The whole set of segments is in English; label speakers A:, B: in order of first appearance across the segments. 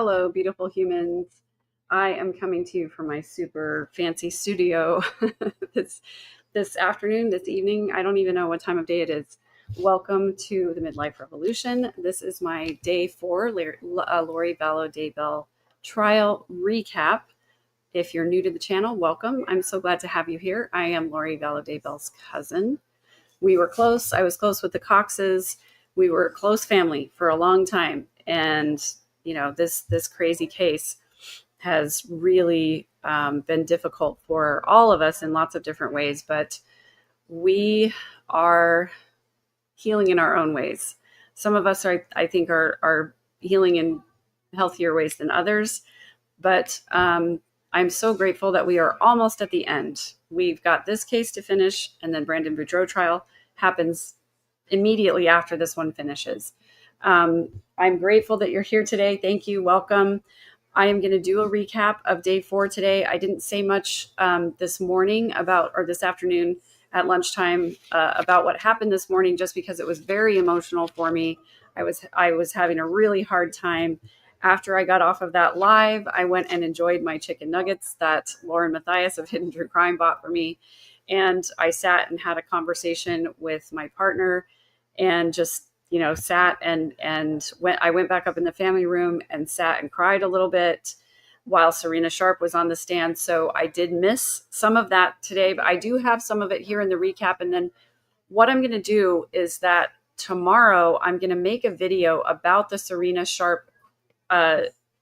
A: Hello, beautiful humans. I am coming to you from my super fancy studio this afternoon, this evening. I don't even know what time of day it is. Welcome to the Midlife Revolution. This is my day 4 Lori Vallow Daybell trial recap. If you're new to the channel, welcome. I'm so glad to have you here. I am Lori Vallow Daybell's cousin. We were close. I was close with the Coxes. We were close family for a long time. And this crazy case has really been difficult for all of us in lots of different ways, but we are healing in our own ways. Some of us I think are healing in healthier ways than others, but I'm so grateful that we are almost at the end. We've got this case to finish, and then Brandon Boudreaux trial happens immediately after this one finishes. I'm grateful that you're here today. Thank you. Welcome. I am going to do a recap of day 4 today. I didn't say much this afternoon at lunchtime about what happened this morning, just because it was very emotional for me. I was having a really hard time. After I got off of that live, I went and enjoyed my chicken nuggets that Lauren Matthias of Hidden True Crime bought for me. And I sat and had a conversation with my partner and just sat and I went back up in the family room and sat and cried a little bit while Serena Sharp was on the stand. So I did miss some of that today, but I do have some of it here in the recap. And then what I'm going to do is that tomorrow I'm going to make a video about the Serena Sharp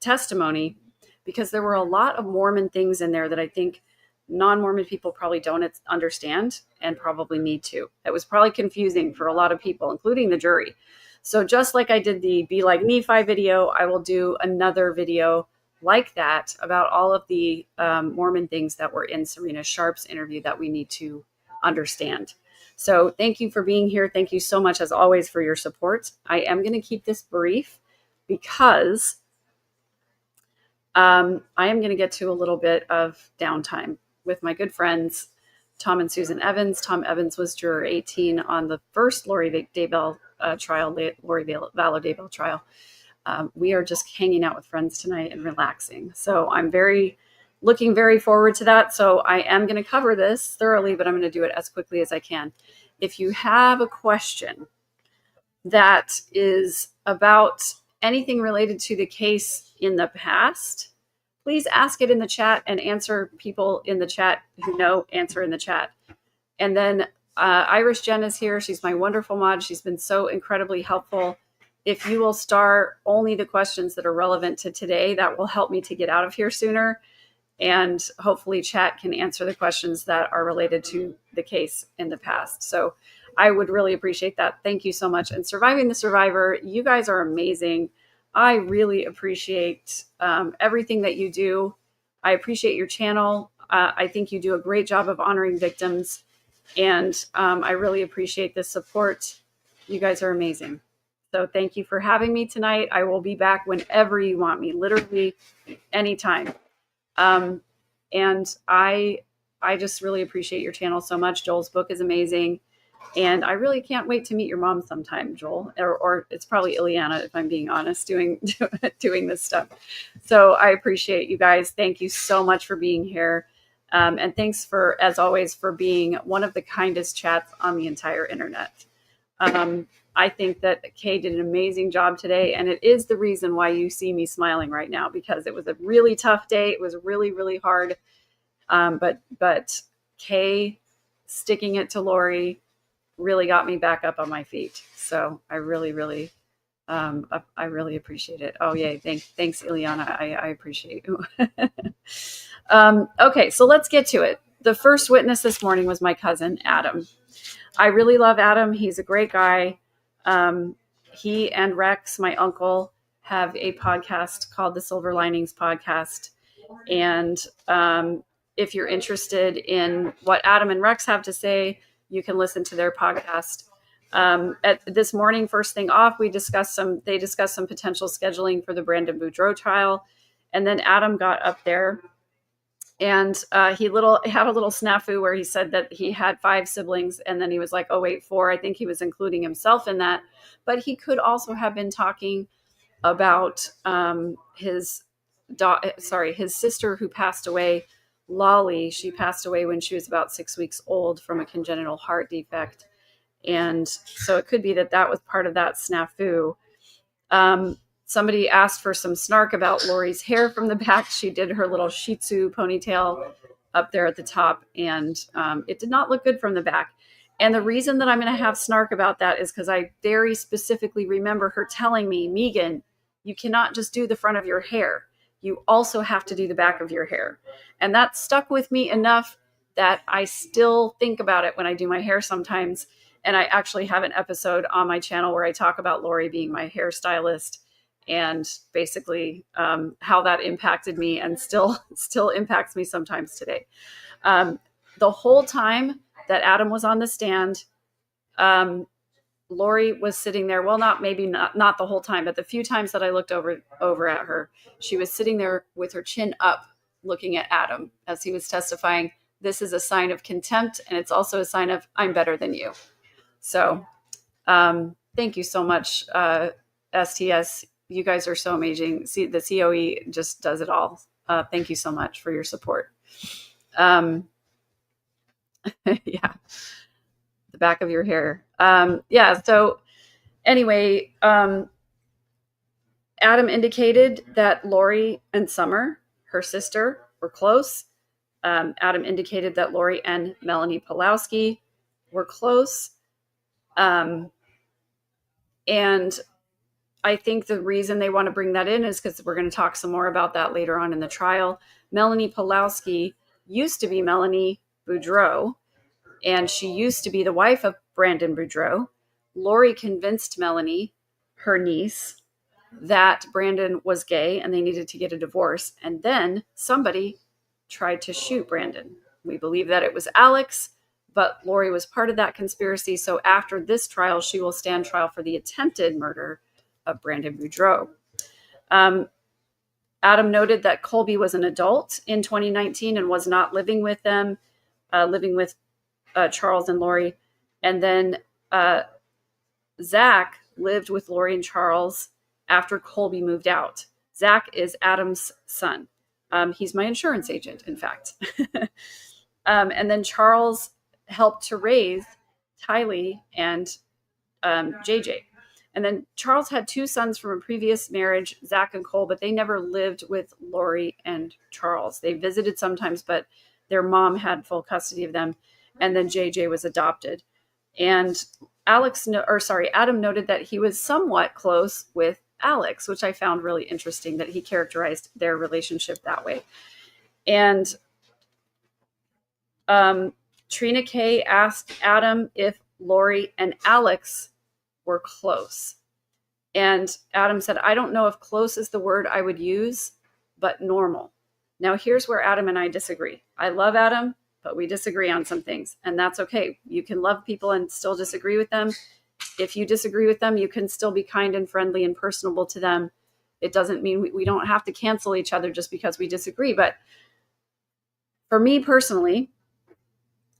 A: testimony, because there were a lot of Mormon things in there that I think non-Mormon people probably don't understand and probably need to. It was probably confusing for a lot of people, including the jury. So just like I did the Be Like Nephi video, I will do another video like that about all of the Mormon things that were in Serena Sharp's interview that we need to understand. So thank you for being here. Thank you so much, as always, for your support. I am going to keep this brief because I am going to get to a little bit of downtime with my good friends, Tom and Susan Evans. Tom Evans was juror 18 on the first Lori Daybell trial, Lori Vallow Daybell trial. We are just hanging out with friends tonight and relaxing. So I'm looking very forward to that. So I am going to cover this thoroughly, but I'm going to do it as quickly as I can. If you have a question that is about anything related to the case in the past, please ask it in the chat, and people in the chat who know, answer in the chat. And then Irish Jen is here. She's my wonderful mod. She's been so incredibly helpful. If you will star only the questions that are relevant to today, that will help me to get out of here sooner. And hopefully chat can answer the questions that are related to the case in the past. So I would really appreciate that. Thank you so much. And Surviving the Survivor, you guys are amazing. I really appreciate everything that you do. I appreciate your channel. I think you do a great job of honoring victims. And I really appreciate the support. You guys are amazing. So thank you for having me tonight. I will be back whenever you want me, literally anytime. And I just really appreciate your channel so much. Joel's book is amazing. And I really can't wait to meet your mom sometime, Joel, or it's probably Ileana, if I'm being honest, doing this stuff. So I appreciate you guys. Thank you so much for being here. And thanks as always, for being one of the kindest chats on the entire internet. I think that Kay did an amazing job today, and it is the reason why you see me smiling right now, because it was a really tough day. It was really, really hard. But Kay sticking it to Lori really got me back up on my feet. So I really, really appreciate it. Oh, yay. Thanks, Ileana. I appreciate you. Okay, so let's get to it. The first witness this morning was my cousin, Adam. I really love Adam. He's a great guy. He and Rex, my uncle, have a podcast called the Silver Linings Podcast. And if you're interested in what Adam and Rex have to say, you can listen to their podcast. This morning, first thing off, they discussed some potential scheduling for the Brandon Boudreaux trial. And then Adam got up there and he had a little snafu where he said that he had 5 siblings. And then he was like, oh, wait, 4. I think he was including himself in that. But he could also have been talking about his sister who passed away, Lolly. She passed away when she was about 6 weeks old from a congenital heart defect. And so it could be that was part of that snafu. Somebody asked for some snark about Lori's hair from the back. She did her little Shih Tzu ponytail up there at the top, and it did not look good from the back. And the reason that I'm going to have snark about that is because I very specifically remember her telling me, Megan, you cannot just do the front of your hair. You also have to do the back of your hair. And that stuck with me enough that I still think about it when I do my hair sometimes. And I actually have an episode on my channel where I talk about Lori being my hairstylist and basically how that impacted me and still impacts me sometimes today. The whole time that Adam was on the stand, Lori was sitting there. Well, not the whole time, but the few times that I looked over at her, she was sitting there with her chin up, looking at Adam as he was testifying. This is a sign of contempt, and it's also a sign of I'm better than you. So thank you so much, STS. You guys are so amazing. See, the COE just does it all. Thank you so much for your support. Yeah, the back of your hair. Yeah, so anyway, Adam indicated that Lori and Summer, her sister, were close. Adam indicated that Lori and Melanie Pulowski were close. And I think the reason they want to bring that in is because we're going to talk some more about that later on in the trial. Melanie Pulowski used to be Melanie Boudreau, and she used to be the wife of Brandon Boudreau. Lori convinced Melanie, her niece, that Brandon was gay and they needed to get a divorce. And then somebody tried to shoot Brandon. We believe that it was Alex, but Lori was part of that conspiracy. So after this trial, she will stand trial for the attempted murder of Brandon Boudreau. Adam noted that Colby was an adult in 2019 and was not living with them, living with Charles and Lori. And then Zach lived with Lori and Charles after Colby moved out. Zach is Adam's son. He's my insurance agent, in fact. And then Charles helped to raise Tylee and JJ. And then Charles had two sons from a previous marriage, Zach and Cole, but they never lived with Lori and Charles. They visited sometimes, but their mom had full custody of them. And then JJ was adopted. And Adam noted that he was somewhat close with Alex, which I found really interesting that he characterized their relationship that way. And Trina Kay asked Adam if Lori and Alex were close. And Adam said, I don't know if close is the word I would use, but normal. Now, here's where Adam and I disagree. I love Adam, but we disagree on some things, and that's okay. You can love people and still disagree with them. If you disagree with them, you can still be kind and friendly and personable to them. It doesn't mean we don't have to cancel each other just because we disagree. But for me personally,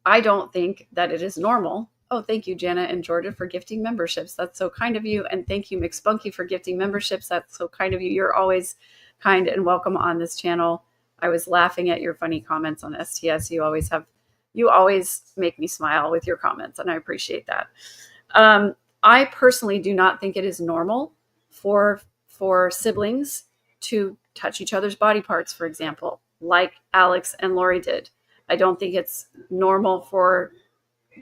A: I don't think that it is normal. Oh, thank you, Jana and Georgia, for gifting memberships. That's so kind of you. And thank you, McSpunky, for gifting memberships. That's so kind of you. You're always kind and welcome on this channel. I was laughing at your funny comments on STS. You always make me smile with your comments, and I appreciate that. I personally do not think it is normal for siblings to touch each other's body parts, for example, like Alex and Lori did. I don't think it's normal for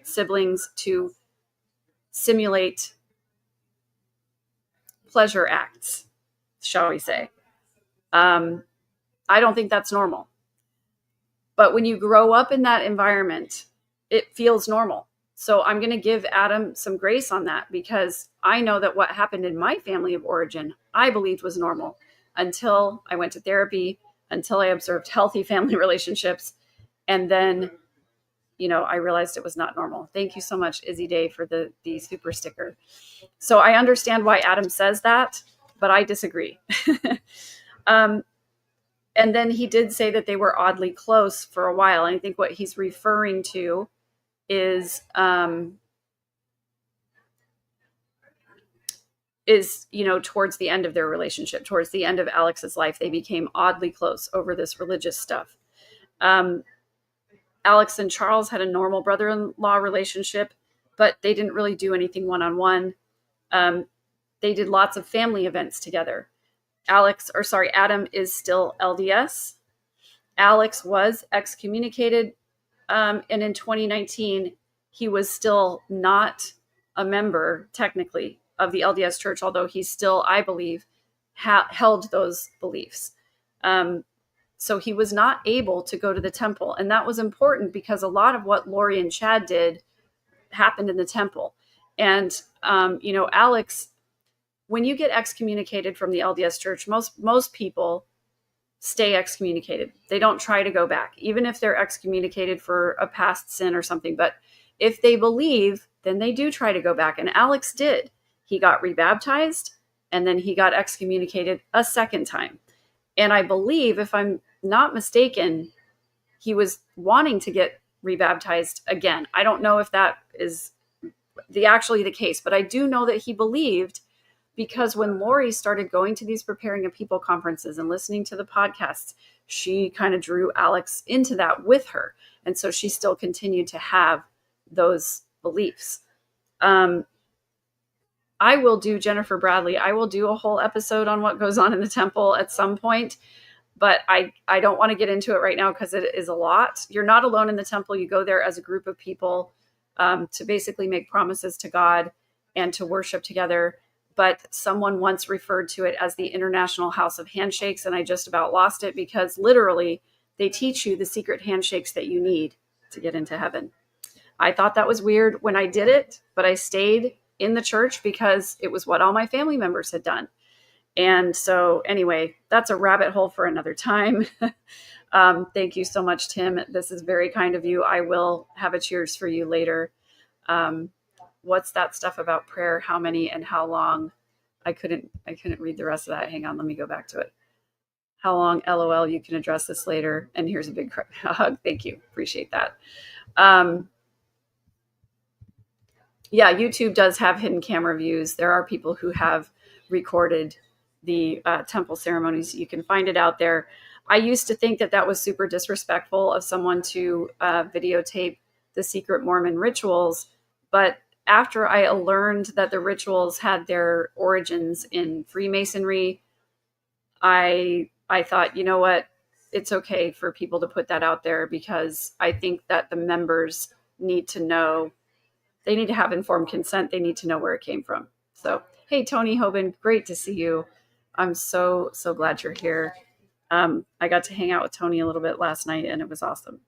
A: siblings to simulate pleasure acts, shall we say. I don't think that's normal. But when you grow up in that environment, it feels normal. So I'm going to give Adam some grace on that, because I know that what happened in my family of origin, I believed was normal until I went to therapy, until I observed healthy family relationships. And then, I realized it was not normal. Thank you so much, Izzy Day, for the super sticker. So I understand why Adam says that, but I disagree. And then he did say that they were oddly close for a while. And I think what he's referring to is is, towards the end of their relationship, towards the end of Alex's life, they became oddly close over this religious stuff. Alex and Charles had a normal brother-in-law relationship, but they didn't really do anything one-on-one. They did lots of family events together. Adam is still LDS. Alex was excommunicated. And in 2019, he was still not a member, technically, of the LDS Church, although he still, I believe, held those beliefs. So he was not able to go to the temple. And that was important because a lot of what Lori and Chad did happened in the temple. And, Alex, when you get excommunicated from the LDS Church, most people stay excommunicated. They don't try to go back, even if they're excommunicated for a past sin or something. But if they believe, then they do try to go back. And Alex did. He got rebaptized, and then he got excommunicated a second time. And I believe, if I'm not mistaken, he was wanting to get rebaptized again. I don't know if that is actually the case, but I do know that he believed, because when Lori started going to these Preparing a People conferences and listening to the podcasts, she kind of drew Alex into that with her. And so she still continued to have those beliefs. I will do Jennifer Bradley. I will do a whole episode on what goes on in the temple at some point, but I don't want to get into it right now because it is a lot. You're not alone in the temple. You go there as a group of people to basically make promises to God and to worship together. But someone once referred to it as the International House of Handshakes, and I just about lost it because literally they teach you the secret handshakes that you need to get into heaven. I thought that was weird when I did it, but I stayed in the church because it was what all my family members had done. And so anyway, that's a rabbit hole for another time. Thank you so much, Tim. This is very kind of you. I will have a cheers for you later. What's that stuff about prayer? How many and how long? I couldn't read the rest of that. Hang on, let me go back to it. How long? LOL. You can address this later. And here's a big hug. Thank you. Appreciate that. Yeah, YouTube does have hidden camera views. There are people who have recorded the temple ceremonies. You can find it out there. I used to think that was super disrespectful of someone to videotape the secret Mormon rituals. But after I learned that the rituals had their origins in Freemasonry, I thought, you know what? It's okay for people to put that out there because I think that the members need to know. They need to have informed consent. They need to know where it came from. So, hey, Tony Hoban, great to see you. I'm so glad you're here. I got to hang out with Tony a little bit last night, and it was awesome.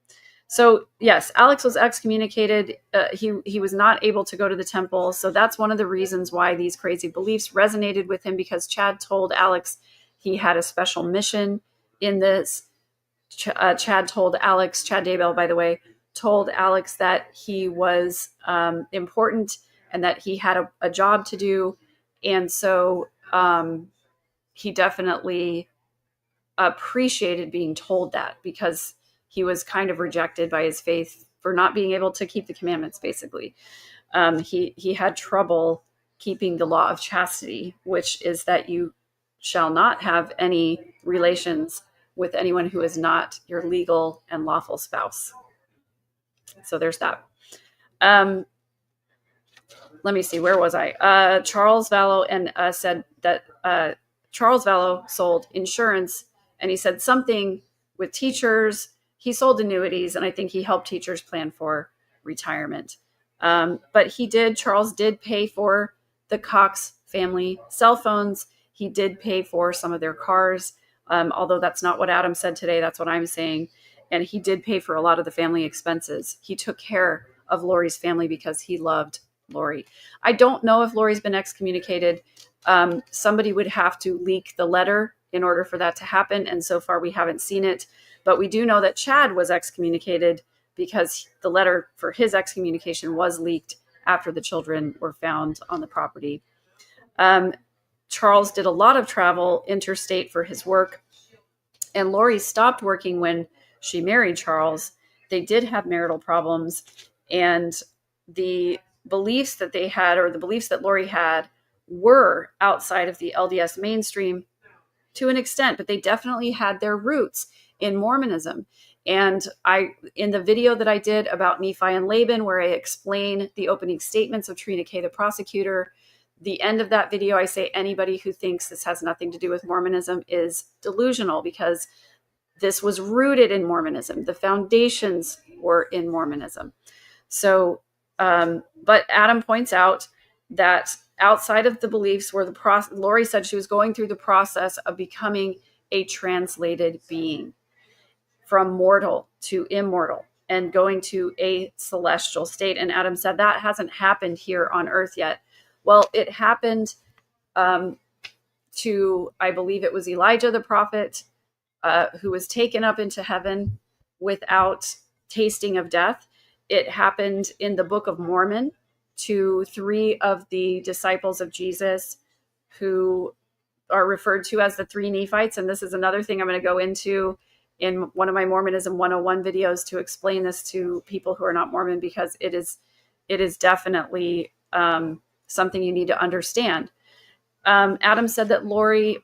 A: So, yes, Alex was excommunicated. He was not able to go to the temple. So that's one of the reasons why these crazy beliefs resonated with him, because Chad told Alex he had a special mission in this. Chad told Alex, Chad Daybell, by the way, told Alex that he was important and that he had a job to do. And so he definitely appreciated being told that, because he was kind of rejected by his faith for not being able to keep the commandments, basically. He had trouble keeping the law of chastity, which is that you shall not have any relations with anyone who is not your legal and lawful spouse. So there's that. Let me see. Where was I? Charles Vallow said that Charles Vallow sold insurance, and he said something with teachers. He sold annuities, and I think he helped teachers plan for retirement. But Charles did pay for the Cox family cell phones. He did pay for some of their cars, although that's not what Adam said today. That's what I'm saying. And he did pay for a lot of the family expenses. He took care of Lori's family because he loved Lori. I don't know if Lori's been excommunicated. Somebody would have to leak the letter in order for that to happen. And so far we haven't seen it. But we do know that Chad was excommunicated because the letter for his excommunication was leaked after the children were found on the property. Charles did a lot of travel interstate for his work. And Lori stopped working when she married Charles. They did have marital problems. And the beliefs that they had, or the beliefs that Lori had, were outside of the LDS mainstream to an extent, but they definitely had their roots in Mormonism. And in the video that I did about Nephi and Laban, where I explain the opening statements of Trina Kay, the prosecutor, the end of that video, I say anybody who thinks this has nothing to do with Mormonism is delusional, because this was rooted in Mormonism. The foundations were in Mormonism. So, but Adam points out that outside of the beliefs were Lori said she was going through the process of becoming a translated being from mortal to immortal and going to a celestial state. And Adam said that hasn't happened here on earth yet. Well, it happened to, I believe it was Elijah the prophet, who was taken up into heaven without tasting of death. It happened in the Book of Mormon to 3 of the disciples of Jesus who are referred to as the 3 Nephites. And this is another thing I'm going to go into in one of my Mormonism 101 videos to explain this to people who are not Mormon, because it is definitely something you need to understand. Adam said that Lori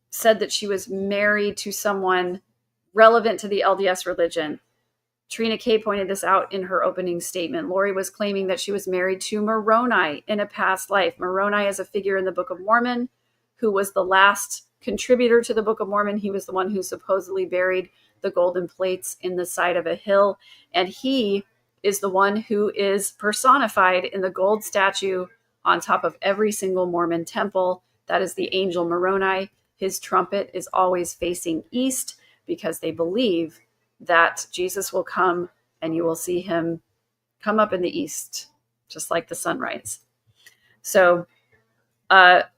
A: said that she was married to someone relevant to the LDS religion. Trina Kay pointed this out in her opening statement. Lori was claiming that she was married to Moroni in a past life. Moroni is a figure in the Book of Mormon who was the last contributor to the Book of Mormon. He was the one who supposedly buried the golden plates in the side of a hill. And he is the one who is personified in the gold statue on top of every single Mormon temple. That is the angel Moroni. His trumpet is always facing east, because they believe that Jesus will come and you will see him come up in the east, just like the sunrise. So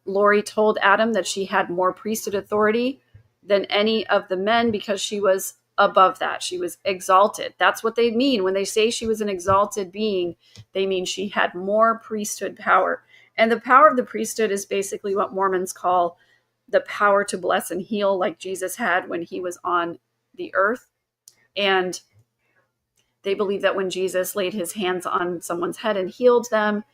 A: Lori told Adam that she had more priesthood authority than any of the men because she was above that. She was exalted. That's what they mean. When they say she was an exalted being, they mean she had more priesthood power. And the power of the priesthood is basically what Mormons call the power to bless and heal, like Jesus had when he was on the earth. And they believe that when Jesus laid his hands on someone's head and healed them,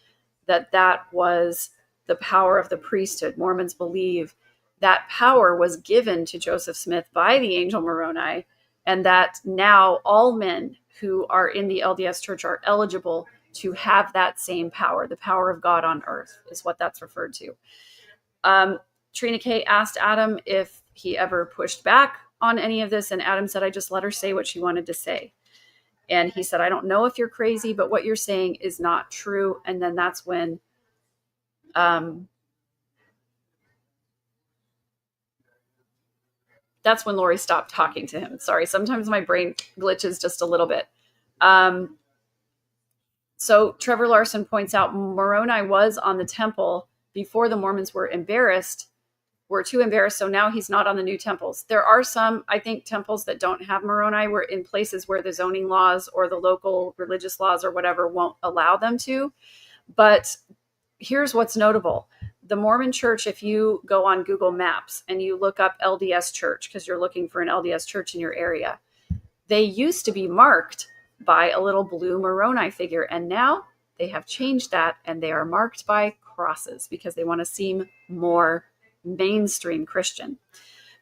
A: that was the power of the priesthood. Mormons believe that power was given to Joseph Smith by the angel Moroni, and that now all men who are in the LDS Church are eligible to have that same power. The power of God on earth is what that's referred to. Trina Kay asked Adam if he ever pushed back on any of this, and Adam said, I just let her say what she wanted to say. And he said, I don't know if you're crazy, but what you're saying is not true. And then that's when Lori stopped talking to him. Sorry, sometimes my brain glitches just a little bit. So Trevor Larson points out Moroni was on the temple before the Mormons were too embarrassed. So now he's not on the new temples. There are some, I think, temples that don't have Moroni, were in places where the zoning laws or the local religious laws or whatever won't allow them to. But here's what's notable. The Mormon Church, if you go on Google Maps and you look up LDS Church, because you're looking for an LDS church in your area, they used to be marked by a little blue Moroni figure. And now they have changed that, and they are marked by crosses because they want to seem more mainstream Christian.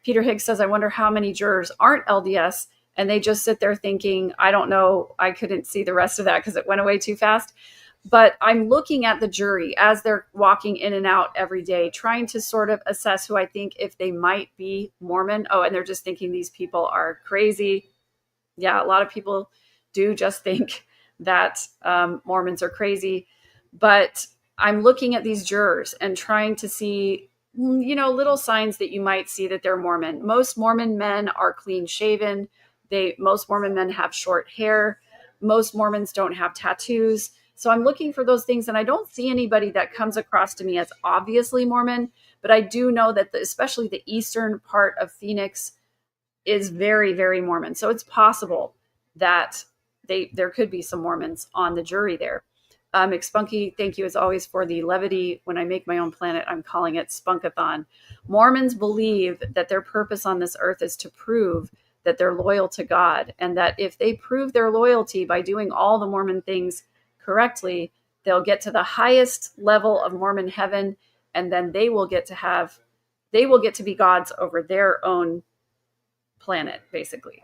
A: Peter Higgs says, I wonder how many jurors aren't LDS and they just sit there thinking, I don't know, I couldn't see the rest of that because it went away too fast. But I'm looking at the jury as they're walking in and out every day, trying to sort of assess who I think if they might be Mormon. Oh, and they're just thinking these people are crazy. Yeah, a lot of people do just think that Mormons are crazy. But I'm looking at these jurors and trying to see, little signs that you might see that they're Mormon. Most Mormon men are clean shaven. Most Mormon men have short hair. Most Mormons don't have tattoos. So I'm looking for those things, and I don't see anybody that comes across to me as obviously Mormon, but I do know that especially the eastern part of Phoenix is very, very Mormon. So it's possible that there could be some Mormons on the jury there. McSpunky, thank you as always for the levity. When I make my own planet, I'm calling it Spunkathon. Mormons believe that their purpose on this earth is to prove that they're loyal to God, and that if they prove their loyalty by doing all the Mormon things correctly, they'll get to the highest level of Mormon heaven, and then they will get to be gods over their own planet, basically.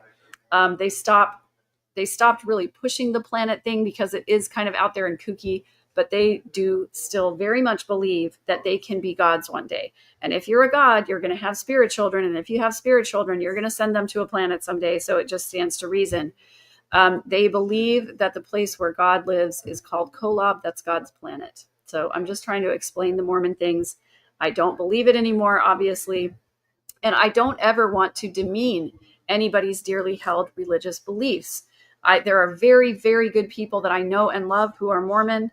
A: They stopped really pushing the planet thing because it is kind of out there and kooky, but they do still very much believe that they can be gods one day. And if you're a god, you're going to have spirit children. And if you have spirit children, you're going to send them to a planet someday. So it just stands to reason. They believe that the place where God lives is called Kolob. That's God's planet. So I'm just trying to explain the Mormon things. I don't believe it anymore, obviously. And I don't ever want to demean anybody's dearly held religious beliefs. There are very, very good people that I know and love who are Mormon.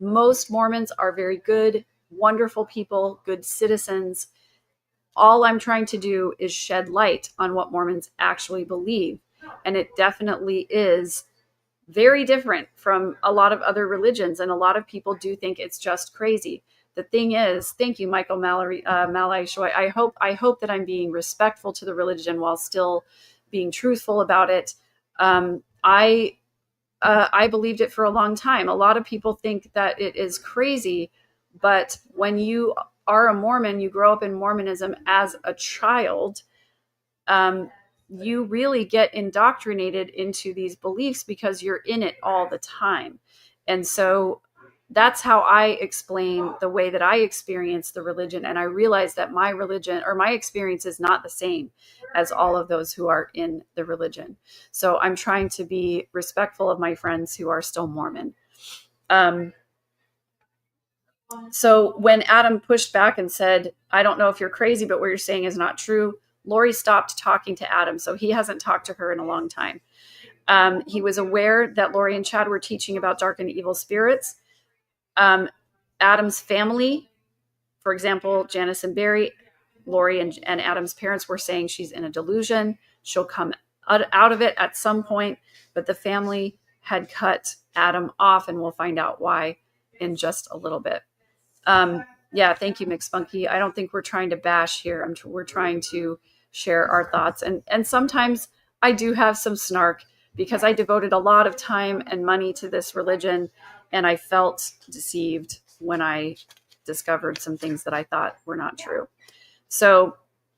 A: Most Mormons are very good, wonderful people, good citizens. All I'm trying to do is shed light on what Mormons actually believe. And it definitely is very different from a lot of other religions. And a lot of people do think it's just crazy. The thing is, thank you, Michael Malloy Shoy. I hope that I'm being respectful to the religion while still being truthful about it. I believed it for a long time. A lot of people think that it is crazy, but when you are a Mormon, you grow up in Mormonism as a child, you really get indoctrinated into these beliefs because you're in it all the time. And so that's how I explain the way that I experience the religion. And I realize that my religion or my experience is not the same as all of those who are in the religion. So I'm trying to be respectful of my friends who are still Mormon. So when Adam pushed back and said, I don't know if you're crazy, but what you're saying is not true, Lori stopped talking to Adam. So he hasn't talked to her in a long time. He was aware that Lori and Chad were teaching about dark and evil spirits. Adam's family, for example, Janice and Barry, Lori and Adam's parents were saying she's in a delusion. She'll come out of it at some point, but the family had cut Adam off, and we'll find out why in just a little bit. Yeah, thank you, McSpunky. I don't think we're trying to bash here. We're trying to share our thoughts. And sometimes I do have some snark because I devoted a lot of time and money to this religion, and I felt deceived when I discovered some things that I thought were not true. So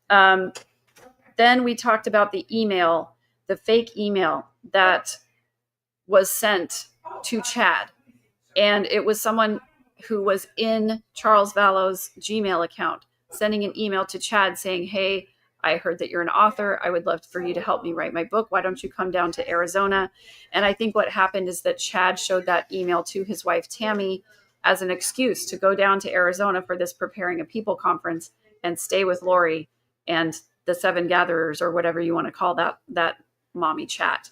A: then we talked about the email, the fake email that was sent to Chad. And it was someone who was in Charles Vallow's Gmail account sending an email to Chad saying, hey, I heard that you're an author. I would love for you to help me write my book. Why don't you come down to Arizona? And I think what happened is that Chad showed that email to his wife, Tammy, as an excuse to go down to Arizona for this Preparing a People conference and stay with Lori and the Seven Gatherers, or whatever you want to call that mommy chat.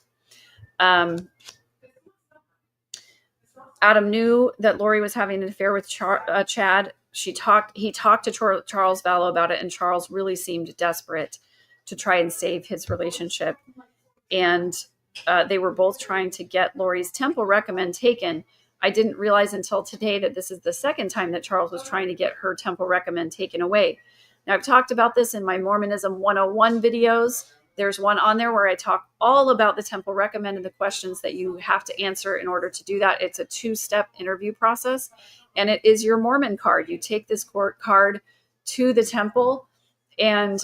A: Adam knew that Lori was having an affair with Chad. He talked to Charles Vallow about it, and Charles really seemed desperate to try and save his relationship. And they were both trying to get Lori's temple recommend taken. I didn't realize until today that this is the second time that Charles was trying to get her temple recommend taken away. Now, I've talked about this in my Mormonism 101 videos. There's one on there where I talk all about the temple recommend and the questions that you have to answer in order to do that. It's a 2-step interview process, and it is your Mormon card. You take this court card to the temple, and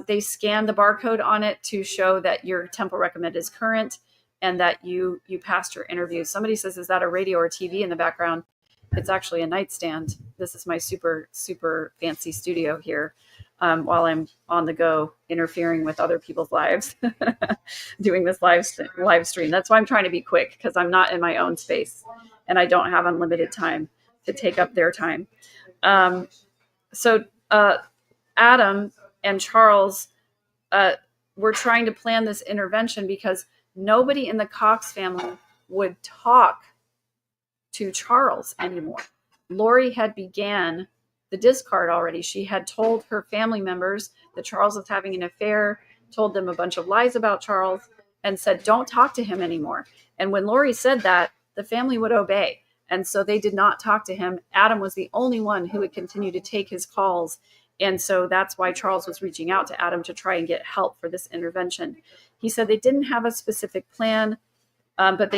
A: they scan the barcode on it to show that your temple recommend is current and that you passed your interview. Somebody says, is that a radio or TV in the background? It's actually a nightstand. This is my super, super fancy studio here. While I'm on the go, interfering with other people's lives, doing this live stream. That's why I'm trying to be quick, because I'm not in my own space and I don't have unlimited time to take up their time. So Adam and Charles were trying to plan this intervention because nobody in the Cox family would talk to Charles anymore. Lori had began the discard already. She had told her family members that Charles was having an affair, told them a bunch of lies about Charles, and said, don't talk to him anymore. And when Lori said that, the family would obey. And so they did not talk to him. Adam was the only one who would continue to take his calls. And so that's why Charles was reaching out to Adam to try and get help for this intervention. He said they didn't have a specific plan. But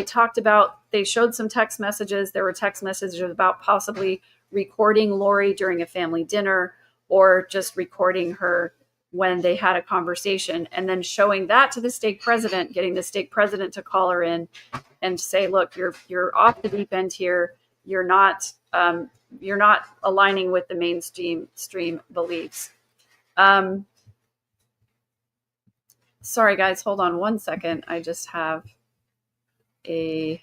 A: they showed some text messages. There were text messages about possibly recording Lori during a family dinner, or just recording her when they had a conversation, and then showing that to the stake president, getting the stake president to call her in and say, look, you're off the deep end here. You're not aligning with the mainstream beliefs. Sorry guys, hold on one second. I just have okay.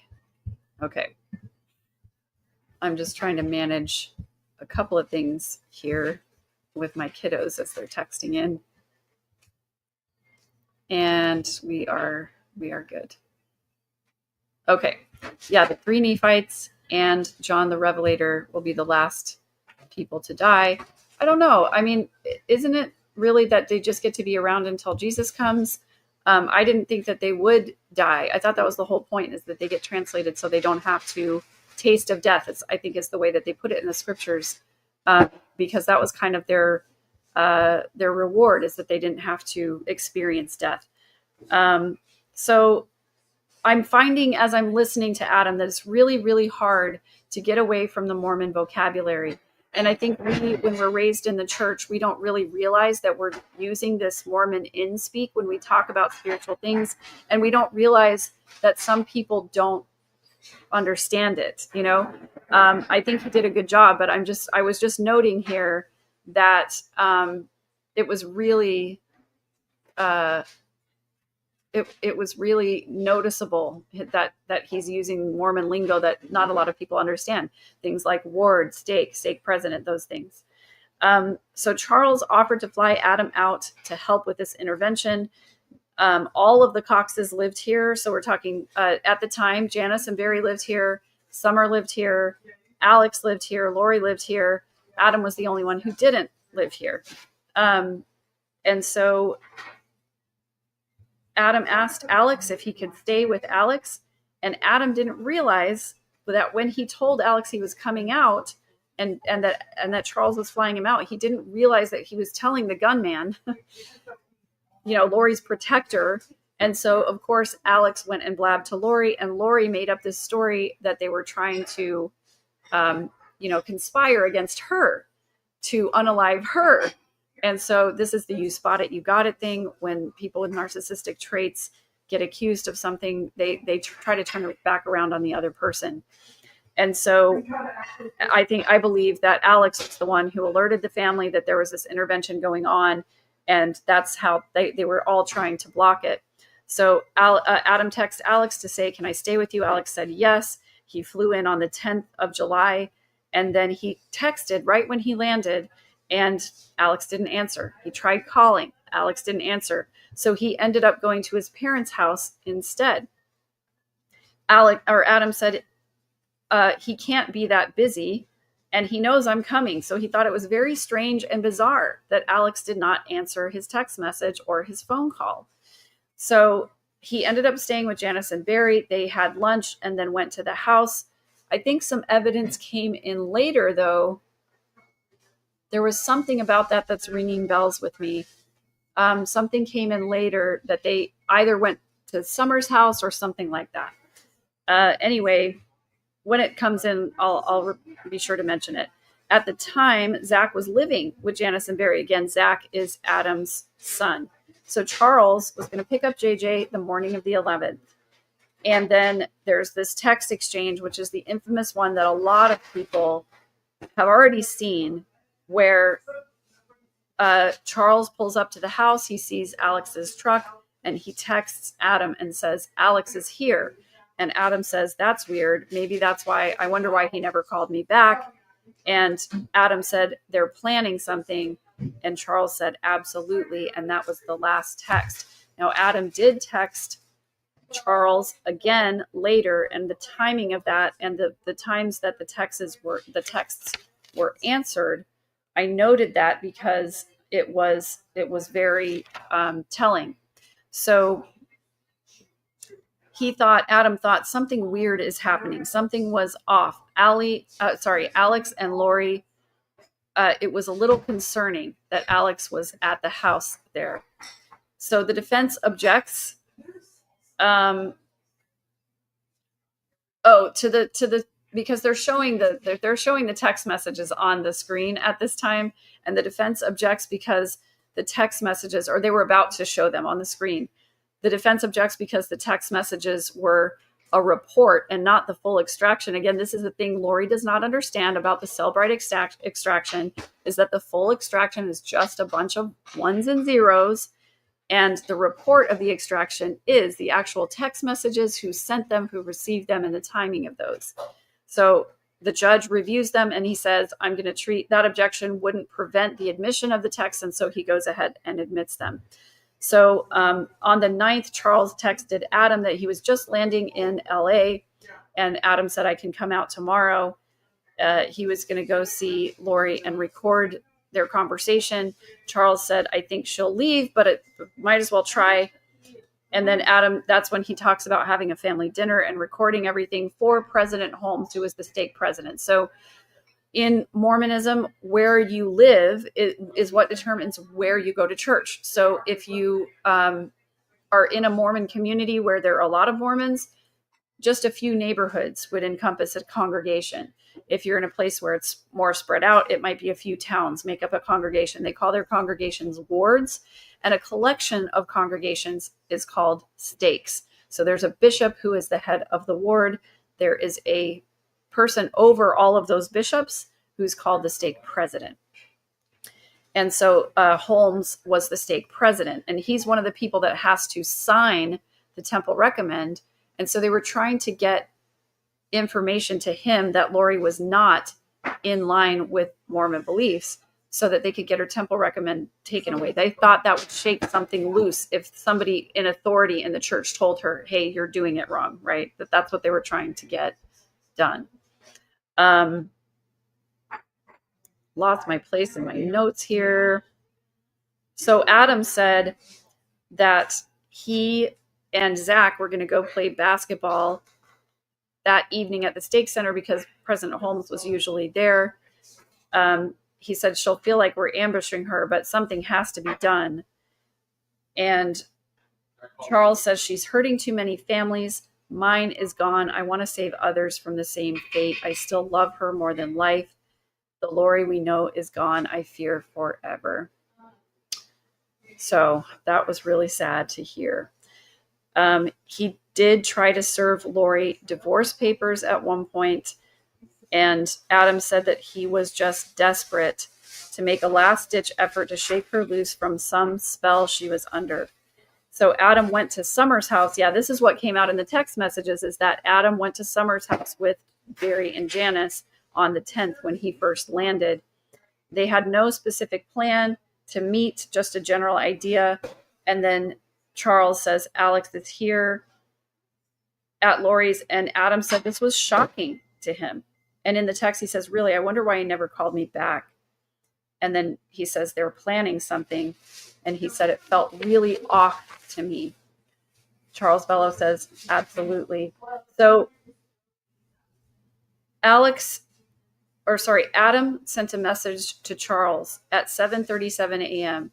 A: I'm just trying to manage a couple of things here with my kiddos as they're texting in. And we are good. Okay. Yeah, the 3 Nephites and John the Revelator will be the last people to die. I don't know. I mean, isn't it really that they just get to be around until Jesus comes? I didn't think that they would die. I thought that was the whole point, is that they get translated so they don't have to taste of death. I think is the way that they put it in the scriptures, because that was kind of their reward, is that they didn't have to experience death. So I'm finding, as I'm listening to Adam, that it's really, really hard to get away from the Mormon vocabulary. And I think when we're raised in the church, we don't really realize that we're using this Mormon in-speak when we talk about spiritual things. And we don't realize that some people don't understand it. I think he did a good job, but I was just noting here that it was really it was really noticeable that he's using Mormon lingo that not a lot of people understand. Things like ward, stake president, those things. So Charles offered to fly Adam out to help with this intervention. All of the Coxes lived here. So we're talking, at the time, Janice and Barry lived here. Summer lived here. Alex lived here. Lori lived here. Adam was the only one who didn't live here. And so Adam asked Alex if he could stay with Alex, and Adam didn't realize that when he told Alex he was coming out and that Charles was flying him out, he didn't realize that he was telling the gunman, Lori's protector. And so, of course, Alex went and blabbed to Lori, and Lori made up this story that they were trying to, conspire against her to unalive her. And so this is the you spot it, you got it thing. When people with narcissistic traits get accused of something, they try to turn it back around on the other person. And so I believe that Alex was the one who alerted the family that there was this intervention going on. And that's how they were all trying to block it. So Adam texted Alex to say, can I stay with you? Alex said yes. He flew in on the 10th of July. And then he texted right when he landed, and Alex didn't answer. He tried calling. Alex didn't answer. So he ended up going to his parents' house instead. Adam said, he can't be that busy, and he knows I'm coming. So he thought it was very strange and bizarre that Alex did not answer his text message or his phone call. So he ended up staying with Janice and Barry. They had lunch and then went to the house. I think some evidence came in later, though. There was something about that that's ringing bells with me. Something came in later that they either went to Summer's house or something like that. Anyway, when it comes in, I'll be sure to mention it. At the time, Zach was living with Janice and Barry. Again, Zach is Adam's son. So Charles was going to pick up JJ the morning of the 11th. And then there's this text exchange, which is the infamous one that a lot of people have already seen, where Charles pulls up to the house. He sees Alex's truck, and he texts Adam and says, Alex is here. And Adam says, that's weird. Maybe that's why. I wonder why he never called me back. And Adam said, they're planning something. And Charles said, absolutely. And that was the last text. Now, Adam did text Charles again later, and the timing of that and the times that the texts were answered, I noted that because it was very telling. So Adam thought something weird is happening. Something was off. Alex and Lori, it was a little concerning that Alex was at the house there. So the defense objects. Oh, because they're showing the text messages on the screen at this time, and the defense objects because the text messages, or they were about to show them on the screen. The defense objects because the text messages were a report and not the full extraction. Again, this is the thing Lori does not understand about the Cellbrite extraction, is that the full extraction is just a bunch of ones and zeros, and the report of the extraction is the actual text messages, who sent them, who received them, and the timing of those. So the judge reviews them and he says, I'm going to treat that objection wouldn't prevent the admission of the text. And so he goes ahead and admits them. So on the 9th, Charles texted Adam that he was just landing in LA. And Adam said, I can come out tomorrow. He was going to go see Lori and record their conversation. Charles said, I think she'll leave, but it might as well try. And then Adam, that's when he talks about having a family dinner and recording everything for President Holmes, who was the stake president. So in Mormonism, where you live is what determines where you go to church. So if you are in a Mormon community where there are a lot of Mormons, just a few neighborhoods would encompass a congregation. If you're in a place where it's more spread out, it might be a few towns make up a congregation. They call their congregations wards, and a collection of congregations is called stakes. So there's a bishop who is the head of the ward. There is a person over all of those bishops who's called the stake president. And so Holmes was the stake president, and he's one of the people that has to sign the temple recommend. And so they were trying to get information to him that Lori was not in line with Mormon beliefs so that they could get her temple recommend taken away. They thought that would shake something loose if somebody in authority in the church told her, hey, you're doing it wrong, right? That's what they were trying to get done. Lost my place in my notes here. So Adam said that he and Zach were going to go play basketball that evening at the Stake Center because President Holmes was usually there. He said she'll feel like we're ambushing her, but something has to be done. And Charles says she's hurting too many families. Mine is gone. I want to save others from the same fate. I still love her more than life. The Lori we know is gone. I fear forever. So that was really sad to hear. He did try to serve Lori divorce papers at one point, and Adam said that he was just desperate to make a last-ditch effort to shake her loose from some spell she was under. So Adam went to Summer's house. Yeah, this is what came out in the text messages, is that Adam went to Summer's house with Barry and Janice on the 10th when he first landed. They had no specific plan to meet, just a general idea. And then Charles says, Alex is here at Lori's, and Adam said this was shocking to him. And in the text, he says, really, I wonder why he never called me back. And then he says they were planning something, and he said it felt really off to me. Charles Vallow says, absolutely. So Adam sent a message to Charles at 7:37 a.m.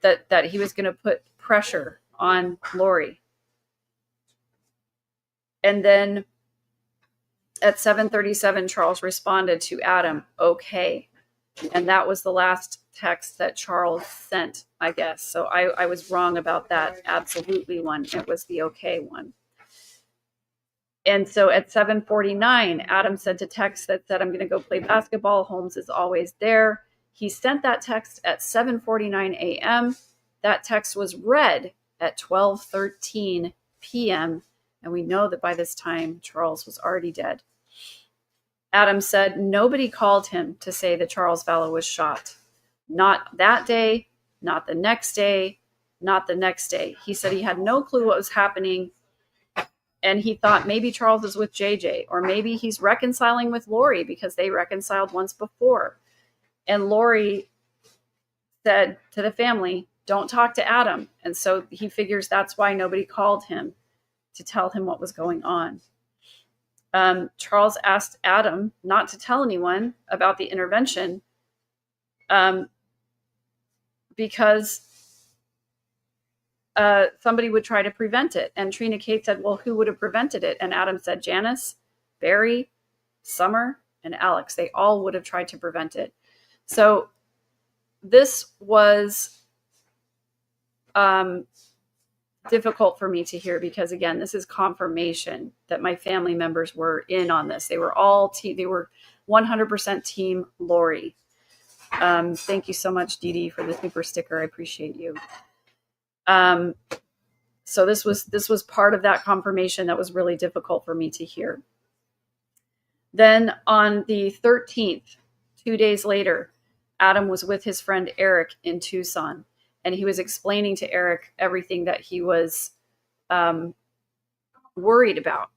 A: that he was going to put pressure on Lori. And then at 7:37, Charles responded to Adam, okay. And that was the last text that Charles sent, I guess. So I was wrong about that absolutely one. It was the okay one. And so at 7:49, Adam sent a text that said, I'm going to go play basketball. Holmes is always there. He sent that text at 7:49 a.m. That text was read at 12:13 p.m. And we know that by this time, Charles was already dead. Adam said nobody called him to say that Charles Vallow was shot. Not that day, not the next day, not the next day. He said he had no clue what was happening. And he thought maybe Charles is with JJ, or maybe he's reconciling with Lori because they reconciled once before. And Lori said to the family, don't talk to Adam. And so he figures that's why nobody called him to tell him what was going on. Charles asked Adam not to tell anyone about the intervention because somebody would try to prevent it. And Trina Kate said, well, who would have prevented it? And Adam said, Janice, Barry, Summer, and Alex. They all would have tried to prevent it. So this was difficult for me to hear because, again, this is confirmation that my family members were in on this. They were all they were 100% team Lori. Thank you so much, Dee Dee, for the super sticker. I appreciate you. So this was part of that confirmation that was really difficult for me to hear. Then on the 13th, 2 days later, Adam was with his friend Eric in Tucson, and he was explaining to Eric everything that he was worried about.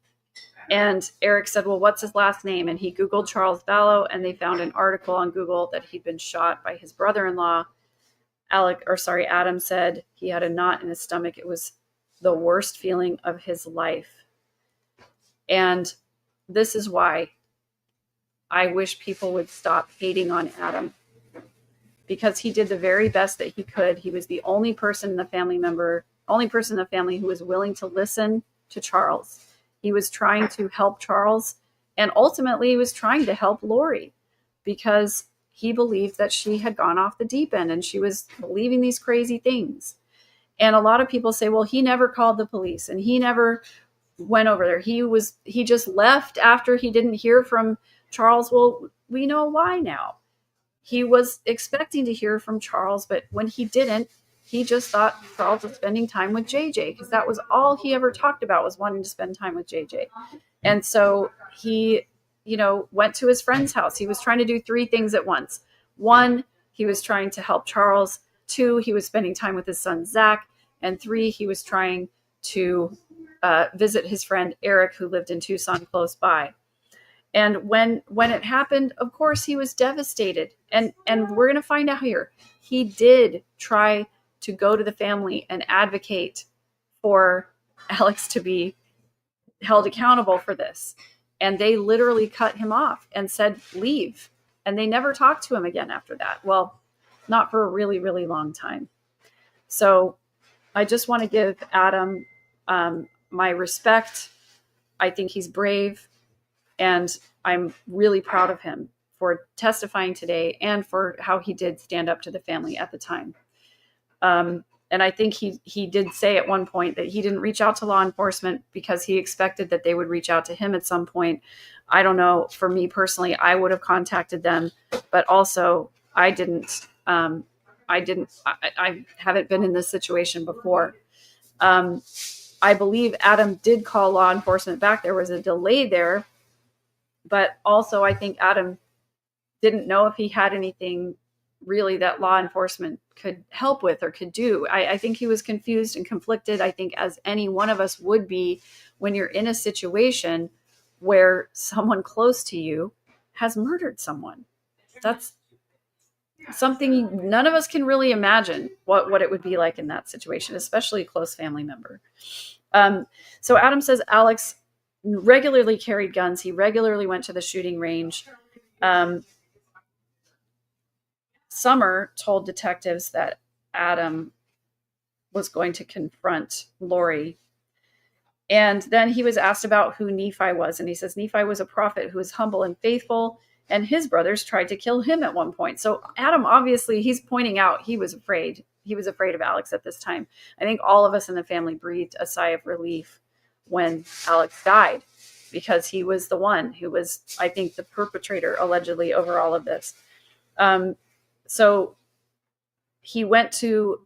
A: And Eric said, well, what's his last name? And he Googled Charles Vallow, and they found an article on Google that he'd been shot by his brother-in-law. Adam said he had a knot in his stomach. It was the worst feeling of his life. And this is why I wish people would stop hating on Adam, because he did the very best that he could. He was the only person in the family who was willing to listen to Charles. He was trying to help Charles, and ultimately he was trying to help Lori, because he believed that she had gone off the deep end and she was believing these crazy things. And a lot of people say, well, he never called the police and he never went over there. He just left after he didn't hear from Charles. Well, we know why now. He was expecting to hear from Charles, but when he didn't, he just thought Charles was spending time with JJ, because that was all he ever talked about, was wanting to spend time with JJ. And so he, went to his friend's house. He was trying to do three things at once. One, he was trying to help Charles. Two, he was spending time with his son, Zach. And three, he was trying to visit his friend, Eric, who lived in Tucson close by. And when it happened, of course, he was devastated. And we're going to find out here, he did try to go to the family and advocate for Alex to be held accountable for this. And they literally cut him off and said, leave. And they never talked to him again after that. Well, not for a really, really long time. So I just want to give Adam my respect. I think he's brave. And I'm really proud of him for testifying today and for how he did stand up to the family at the time. And I think he did say at one point that he didn't reach out to law enforcement because he expected that they would reach out to him at some point. I don't know. For me personally, I would have contacted them, but also I didn't. I haven't been in this situation before. I believe Adam did call law enforcement back. There was a delay there, but also I think Adam didn't know if he had anything really that law enforcement could help with or could do. I think he was confused and conflicted. I think as any one of us would be when you're in a situation where someone close to you has murdered someone. That's something none of us can really imagine what it would be like in that situation, especially a close family member. So Adam says Alex regularly carried guns. He regularly went to the shooting range. Summer told detectives that Adam was going to confront Lori. And then he was asked about who Nephi was. And he says Nephi was a prophet who was humble and faithful, and his brothers tried to kill him at one point. So Adam, obviously, he's pointing out he was afraid. He was afraid of Alex at this time. I think all of us in the family breathed a sigh of relief when Alex died, because he was the one who was, I think, the perpetrator allegedly over all of this. So he went to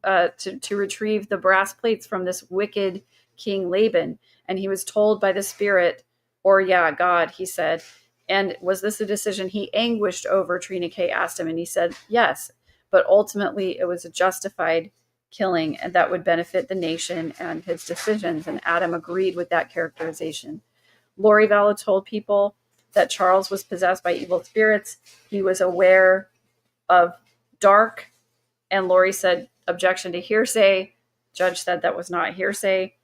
A: retrieve the brass plates from this wicked King Laban, and he was told by the spirit, or God, he said, and was this a decision he anguished over? Trina K asked him, and he said, yes, but ultimately it was a justified killing, and that would benefit the nation and his decisions. And Adam agreed with that characterization. Lori Vallow told people that Charles was possessed by evil spirits. He was aware of dark, and Lori said, objection to hearsay. Judge said that was not hearsay.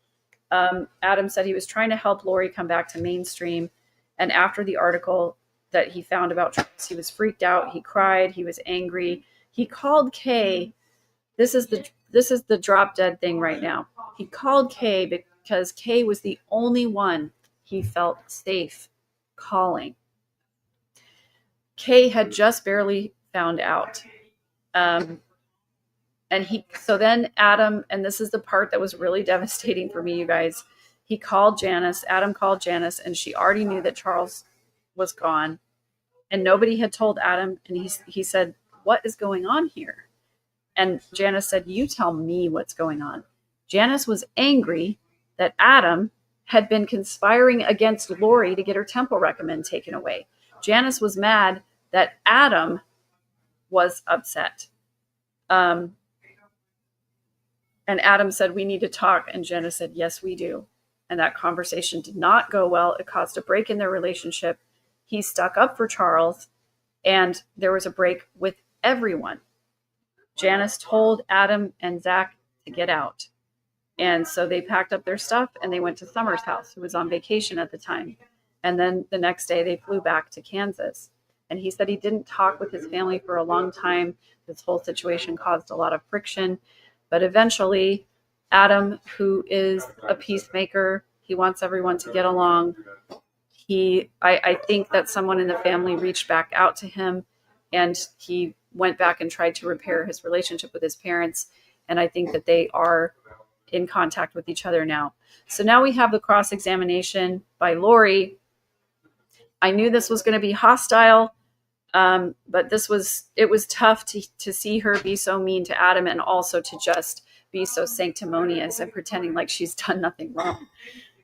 A: Adam said he was trying to help Lori come back to mainstream. And after the article that he found about Charles, he was freaked out. He cried. He was angry. He called Kay. This is the drop dead thing right now. He called Kay because Kay was the only one he felt safe calling. Kay had just barely found out. So then Adam, and this is the part that was really devastating for me, you guys. He called Janice. Adam called Janice, and she already knew that Charles was gone. And nobody had told Adam. And he said, "What is going on here?" And Janice said, "You tell me what's going on." Janice was angry that Adam had been conspiring against Lori to get her temple recommend taken away. Janice was mad that Adam was upset. And Adam said, "We need to talk." And Janice said, "Yes, we do." And that conversation did not go well. It caused a break in their relationship. He stuck up for Charles, and there was a break with everyone. Janice told Adam and Zach to get out. And so they packed up their stuff and they went to Summer's house, who was on vacation at the time. And then the next day they flew back to Kansas. And he said he didn't talk with his family for a long time. This whole situation caused a lot of friction. But eventually, Adam, who is a peacemaker, he wants everyone to get along. I think that someone in the family reached back out to him, and he went back and tried to repair his relationship with his parents. And I think that they are in contact with each other now. So now we have the cross-examination by Lori. I knew this was going to be hostile, but it was tough to see her be so mean to Adam, and also to just be so sanctimonious and pretending like she's done nothing wrong.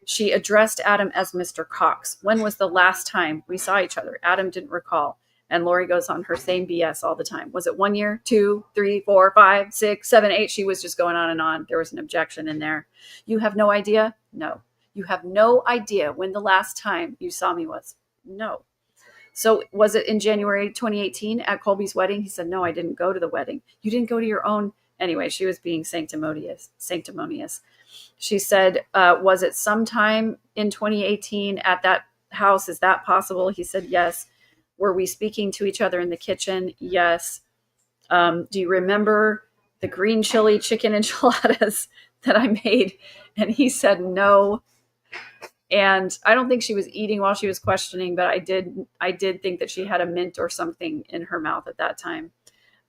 A: She addressed Adam as Mr. Cox. When was the last time we saw each other? Adam didn't recall. And Lori goes on her same BS all the time. Was it 1 year, 2, 3, 4, 5, 6, 7, 8? She was just going on and on. There was an objection in there. You have no idea? No. You have no idea when the last time you saw me was? No. So was it in January 2018 at Colby's wedding? He said, "No, I didn't go to the wedding." You didn't go to your own. Anyway, she was being sanctimonious. She said, "Was it sometime in 2018 at that house? Is that possible?" He said, "Yes." "Were we speaking to each other in the kitchen?" "Yes." "Do you remember the green chili chicken enchiladas that I made?" And he said, "No." And I don't think she was eating while she was questioning, but I did think that she had a mint or something in her mouth at that time.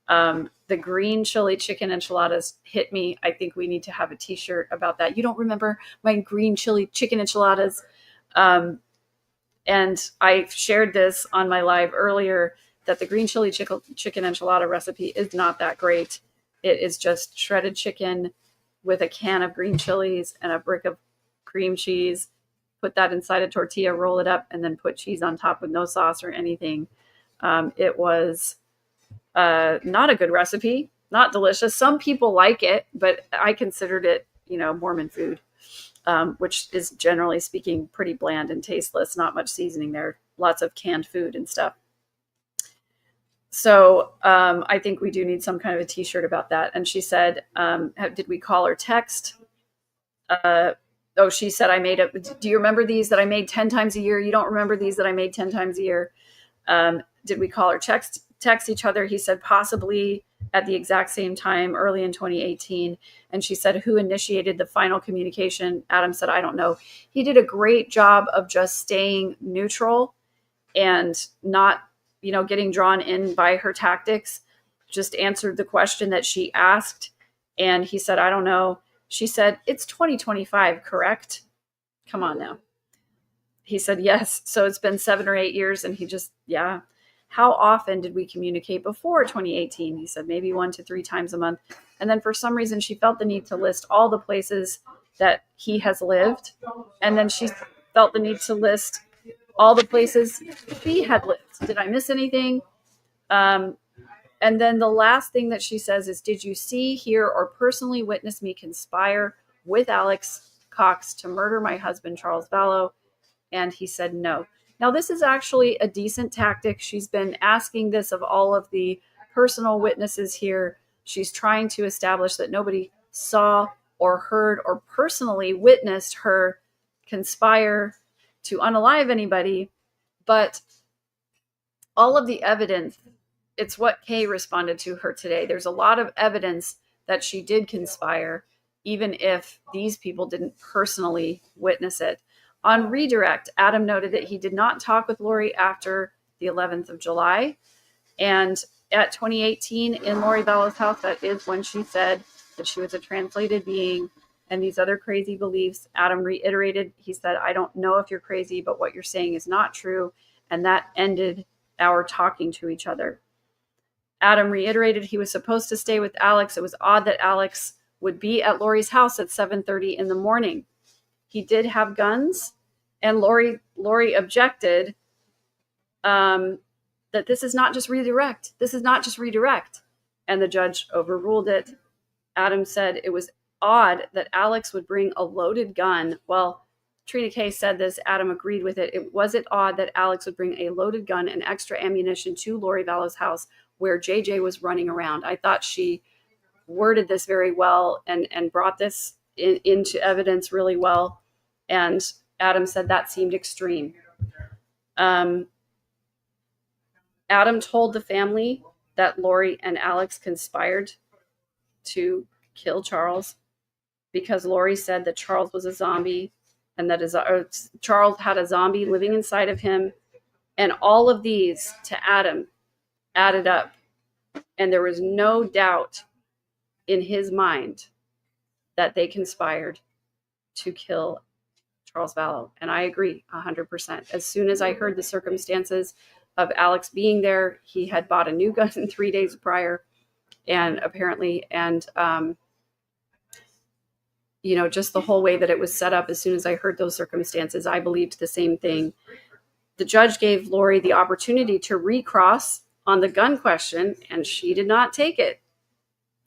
A: The green chili chicken enchiladas hit me. I think we need to have a t-shirt about that. You don't remember my green chili chicken enchiladas? And I shared this on my live earlier, that the green chili chicken enchilada recipe is not that great. It is just shredded chicken with a can of green chilies and a brick of cream cheese. Put that inside a tortilla, roll it up, and then put cheese on top with no sauce or anything. It was not a good recipe, not delicious. Some people like it, but I considered it, Mormon food, which is generally speaking pretty bland and tasteless, not much seasoning there, lots of canned food and stuff. So I think we do need some kind of a t-shirt about that. And she said, did we call or text? She said, do you remember these that I made 10 times a year? You don't remember these that I made 10 times a year? Did we call or text each other? He said, possibly at the exact same time, early in 2018. And she said, who initiated the final communication? Adam said, I don't know. He did a great job of just staying neutral and not, getting drawn in by her tactics. Just answered the question that she asked. And he said, I don't know. She said, it's 2025, correct? Come on now. He said, yes. So it's been 7 or 8 years. And he just, yeah. How often did we communicate before 2018? He said, maybe 1 to 3 times a month. And then for some reason, she felt the need to list all the places that he has lived. And then she felt the need to list all the places she had lived. Did I miss anything? And then the last thing that she says is, did you see, hear, or personally witness me conspire with Alex Cox to murder my husband, Charles Vallow? And he said no. Now, this is actually a decent tactic. She's been asking this of all of the personal witnesses here. She's trying to establish that nobody saw or heard or personally witnessed her conspire to unalive anybody. But all of the evidence, it's what Kay responded to her today. There's a lot of evidence that she did conspire, even if these people didn't personally witness it. On redirect, Adam noted that he did not talk with Lori after the 11th of July. And at 2018 in Lori Vallow's house, that is when she said that she was a translated being and these other crazy beliefs. Adam reiterated, he said, I don't know if you're crazy, but what you're saying is not true. And that ended our talking to each other. Adam reiterated he was supposed to stay with Alex. It was odd that Alex would be at Lori's house at 7:30 in the morning. He did have guns, and Lori objected that this is not just redirect. This is not just redirect. And the judge overruled it. Adam said it was odd that Alex would bring a loaded gun. Well, Trina Kay said this. Adam agreed with it. Was it odd that Alex would bring a loaded gun and extra ammunition to Lori Vallow's house where JJ was running around? I thought she worded this very well and brought this into evidence really well. And Adam said that seemed extreme. Adam told the family that Lori and Alex conspired to kill Charles because Lori said that Charles was a zombie and that Charles had a zombie living inside of him. And all of these to Adam added up. And there was no doubt in his mind that they conspired to kill Charles Vallow. And I agree 100%. As soon as I heard the circumstances of Alex being there, he had bought a new gun 3 days prior. And apparently, just the whole way that it was set up, as soon as I heard those circumstances, I believed the same thing. The judge gave Lori the opportunity to recross on the gun question, and she did not take it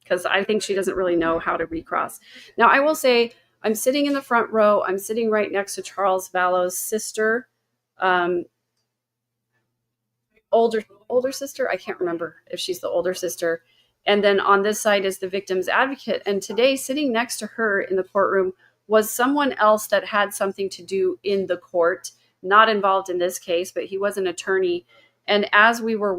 A: because I think she doesn't really know how to recross. Now, I will say I'm sitting in the front row. I'm sitting right next to Charles Vallow's sister, older sister. I can't remember if she's the older sister. And then on this side is the victim's advocate. And today, sitting next to her in the courtroom was someone else that had something to do in the court, not involved in this case, but he was an attorney. And as we were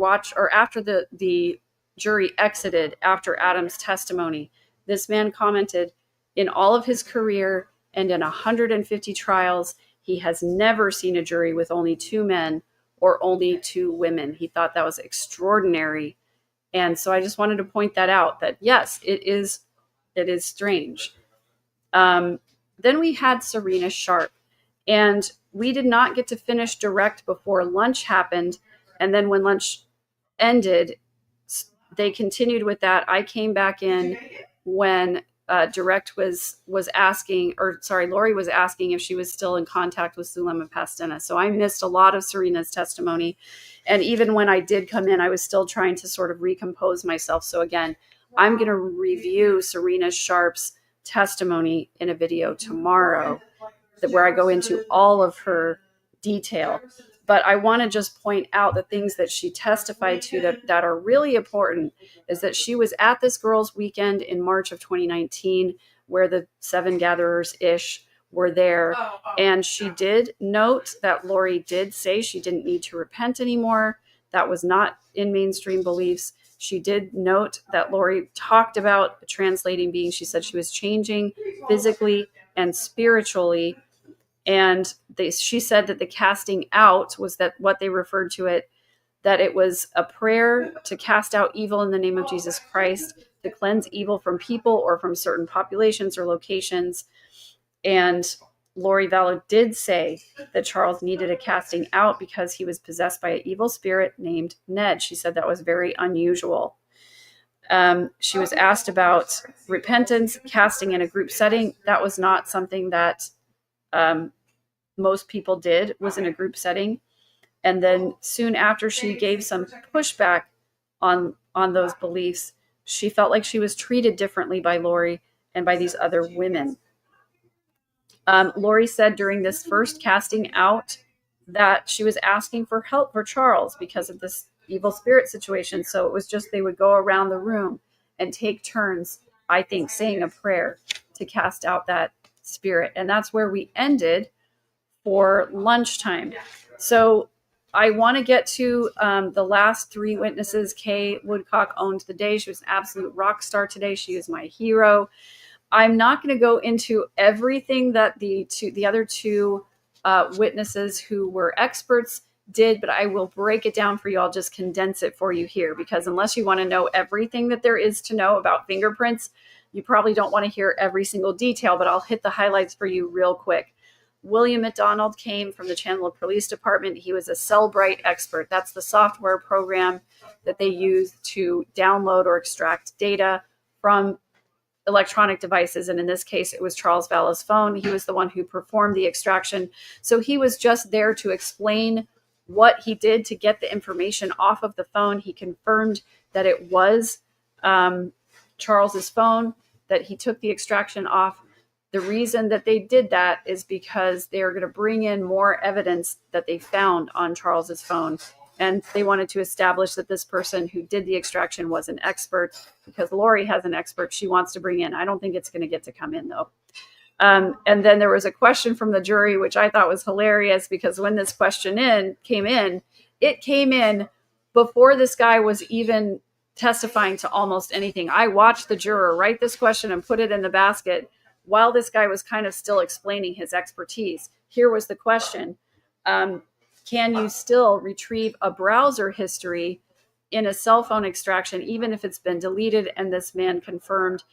A: after the jury exited after Adam's testimony, this man commented, in all of his career and in 150 trials, he has never seen a jury with only 2 men or only 2 women. He thought that was extraordinary. And so I just wanted to point that out, that yes, it is strange. Then we had Serena Sharp, and we did not get to finish direct before lunch happened. And then when lunch ended, they continued with that. I came back in when direct was asking, Lori was asking if she was still in contact with Sulema Pastena. So I missed a lot of Serena's testimony. And even when I did come in, I was still trying to sort of recompose myself. So again, I'm going to review Serena Sharp's testimony in a video tomorrow where I go into all of her detail. But I want to just point out the things that she testified to that are really important is that she was at this girls' weekend in March of 2019 where the 7 gatherers-ish were there. And she did note that Lori did say she didn't need to repent anymore. That was not in mainstream beliefs. She did note that Lori talked about translating being. She said she was changing physically and spiritually. And she said that the casting out was that what they referred to it, that it was a prayer to cast out evil in the name of Jesus Christ, to cleanse evil from people or from certain populations or locations. And Lori Vallow did say that Charles needed a casting out because he was possessed by an evil spirit named Ned. She said that was very unusual. She was asked about repentance, casting in a group setting. That was not something that most people did, was in a group setting. And then soon after she gave some pushback on those beliefs, she felt like she was treated differently by Lori and by these other women. Lori said during this first casting out that she was asking for help for Charles because of this evil spirit situation. So it was just they would go around the room and take turns, I think, saying a prayer to cast out that spirit. And that's where we ended for lunchtime. So I want to get to the last 3 witnesses. Kay Woodcock owned the day. She was an absolute rock star today. She is my hero. I'm not going to go into everything that the other two witnesses who were experts did, but I will break it down for you. I'll just condense it for you here, because unless you want to know everything that there is to know about fingerprints, you probably don't want to hear every single detail, but I'll hit the highlights for you real quick. William McDonald came from the Chandler Police Department. He was a Cellbrite expert. That's the software program that they use to download or extract data from electronic devices. And in this case, it was Charles Vallow's phone. He was the one who performed the extraction. So he was just there to explain what he did to get the information off of the phone. He confirmed that it was Charles's phone, that he took the extraction off. The reason that they did that is because they are going to bring in more evidence that they found on Charles's phone. And they wanted to establish that this person who did the extraction was an expert, because Lori has an expert she wants to bring in. I don't think it's going to get to come in, though. And then there was a question from the jury, which I thought was hilarious, because when this question came in, it came in before this guy was even testifying to almost anything. I watched the juror write this question and put it in the basket while this guy was kind of still explaining his expertise. Here was the question. Can you still retrieve a browser history in a cell phone extraction, even if it's been deleted? And this man confirmed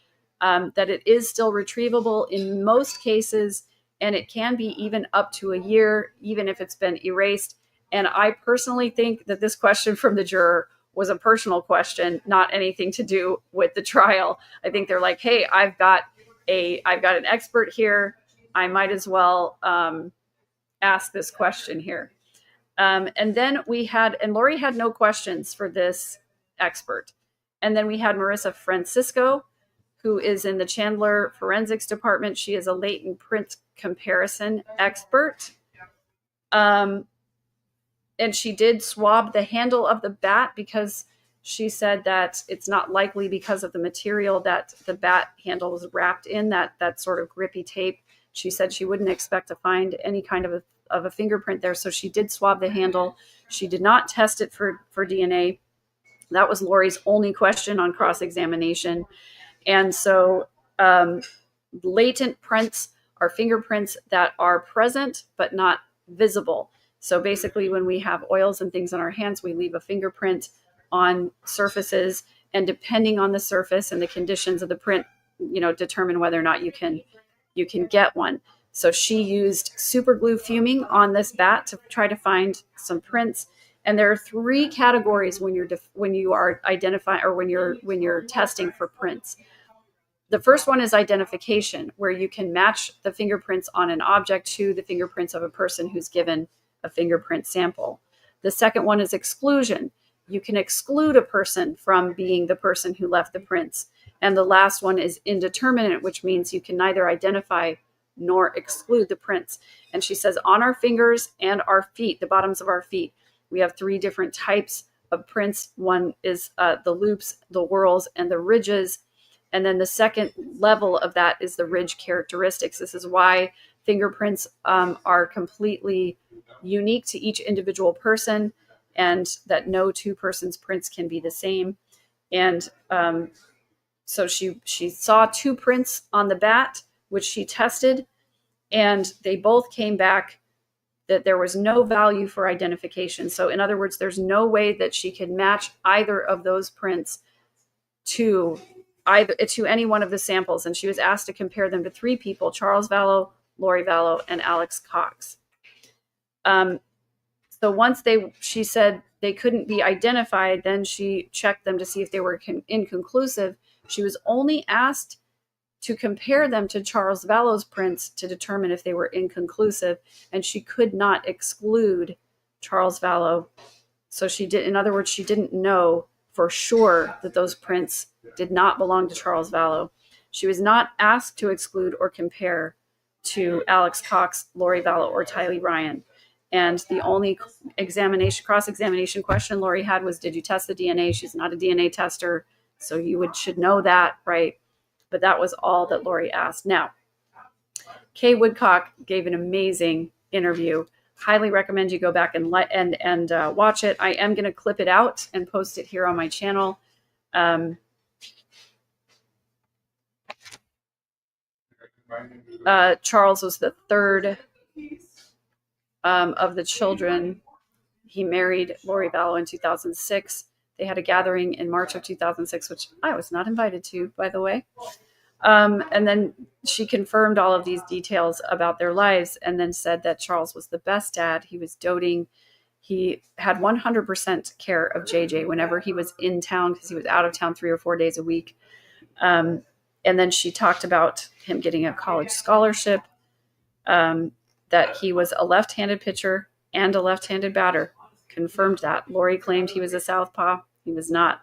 A: that it is still retrievable in most cases, and it can be even up to a year, even if it's been erased. And I personally think that this question from the juror was a personal question, not anything to do with the trial. I think they're like, hey, I've got an expert here. I might as well ask this question here. And then Lori had no questions for this expert. And then we had Marissa Francisco, who is in the Chandler Forensics Department. She is a latent print comparison expert. And she did swab the handle of the bat, because she said that it's not likely, because of the material that the bat handle was wrapped in, that sort of grippy tape. She said she wouldn't expect to find any kind of a fingerprint there. So she did swab the handle. She did not test it for DNA. That was Lori's only question on cross-examination. And so latent prints are fingerprints that are present but not visible. So basically, when we have oils and things on our hands, we leave a fingerprint on surfaces, and depending on the surface and the conditions of the print, determine whether or not you can get one. So she used super glue fuming on this bat to try to find some prints. And there are three categories when you are identifying, or when you're testing for prints. The first one is identification, where you can match the fingerprints on an object to the fingerprints of a person who's given a fingerprint sample. The second one is exclusion. You can exclude a person from being the person who left the prints. And the last one is indeterminate, which means you can neither identify nor exclude the prints. And she says on our fingers and our feet, the bottoms of our feet, we have three different types of prints. One is the loops, the whorls, and the ridges. And then the second level of that is the ridge characteristics. This is why fingerprints are completely unique to each individual person, and that no two persons' prints can be the same. And so she saw two prints on the bat, which she tested, and they both came back that there was no value for identification. So in other words, there's no way that she could match either of those prints to any one of the samples. And she was asked to compare them to three people: Charles Vallow, Lori Vallow, and Alex Cox. So once she said they couldn't be identified, then she checked them to see if they were inconclusive. She was only asked to compare them to Charles Vallow's prints to determine if they were inconclusive, and she could not exclude Charles Vallow. So in other words, she didn't know for sure that those prints did not belong to Charles Vallow. She was not asked to exclude or compare to Alex Cox, Lori Vallow, or Tylee Ryan. And the only cross-examination question Lori had was, did you test the DNA? She's not a DNA tester, so you should know that, right? But that was all that Lori asked. Now, Kay Woodcock gave an amazing interview. Highly recommend you go back and watch it. I am going to clip it out and post it here on my channel. Charles was the third of the children. He married Lori Vallow in 2006. They had a gathering in March of 2006, which I was not invited to, by the way. And then she confirmed all of these details about their lives and then said that Charles was the best dad. He was doting. He had 100% care of JJ whenever he was in town, because he was out of town 3 or 4 days a week. And then she talked about him getting a college scholarship, that he was a left-handed pitcher and a left-handed batter. Confirmed that. Lori claimed he was a southpaw. He was not.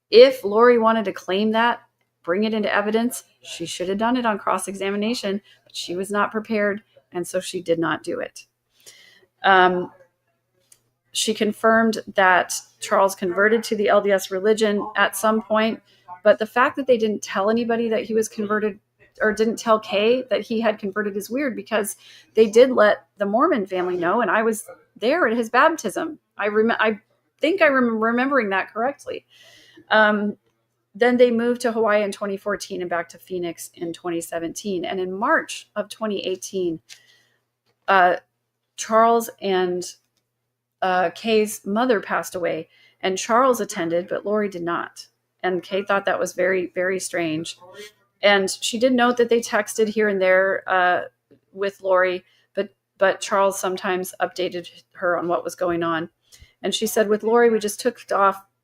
A: If Lori wanted to claim that, bring it into evidence, she should have done it on cross-examination, but she was not prepared, and so she did not do it. She confirmed that Charles converted to the LDS religion at some point, but the fact that they didn't tell anybody that he was converted, or didn't tell Kay that he had converted, is weird, because they did let the Mormon family know, and I was there at his baptism. I think I remember remembering that correctly. Then they moved to Hawaii in 2014 and back to Phoenix in 2017. And in March of 2018, Charles and Kay's mother passed away, and Charles attended, but Lori did not. And Kay thought that was very, very strange. And she did note that they texted here and there with Lori, but Charles sometimes updated her on what was going on. And she said, with Lori, we just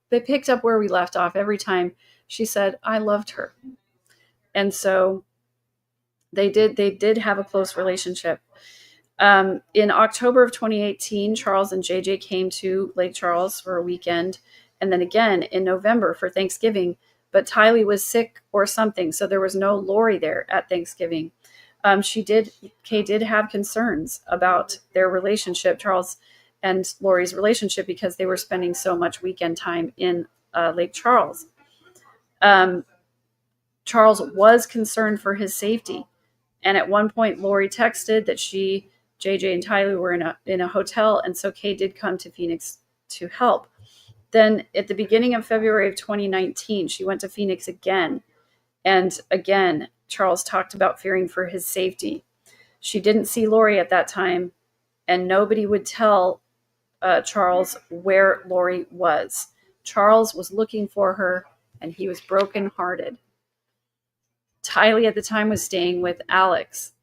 A: they picked up where we left off every time. She said, I loved her. And so they did have a close relationship. In October of 2018, Charles and JJ came to Lake Charles for a weekend. And then again in November for Thanksgiving. But Tylee was sick or something, so there was no Lori there at Thanksgiving. Kay did have concerns about their relationship, Charles and Lori's relationship, because they were spending so much weekend time in Lake Charles. Charles was concerned for his safety. And at one point, Lori texted that JJ and Tylee were in a hotel, and so Kay did come to Phoenix to help. Then at the beginning of February of 2019, she went to Phoenix again. And again, Charles talked about fearing for his safety. She didn't see Lori at that time, and nobody would tell Charles where Lori was. Charles was looking for her, and he was brokenhearted. Tylee at the time was staying with Alex.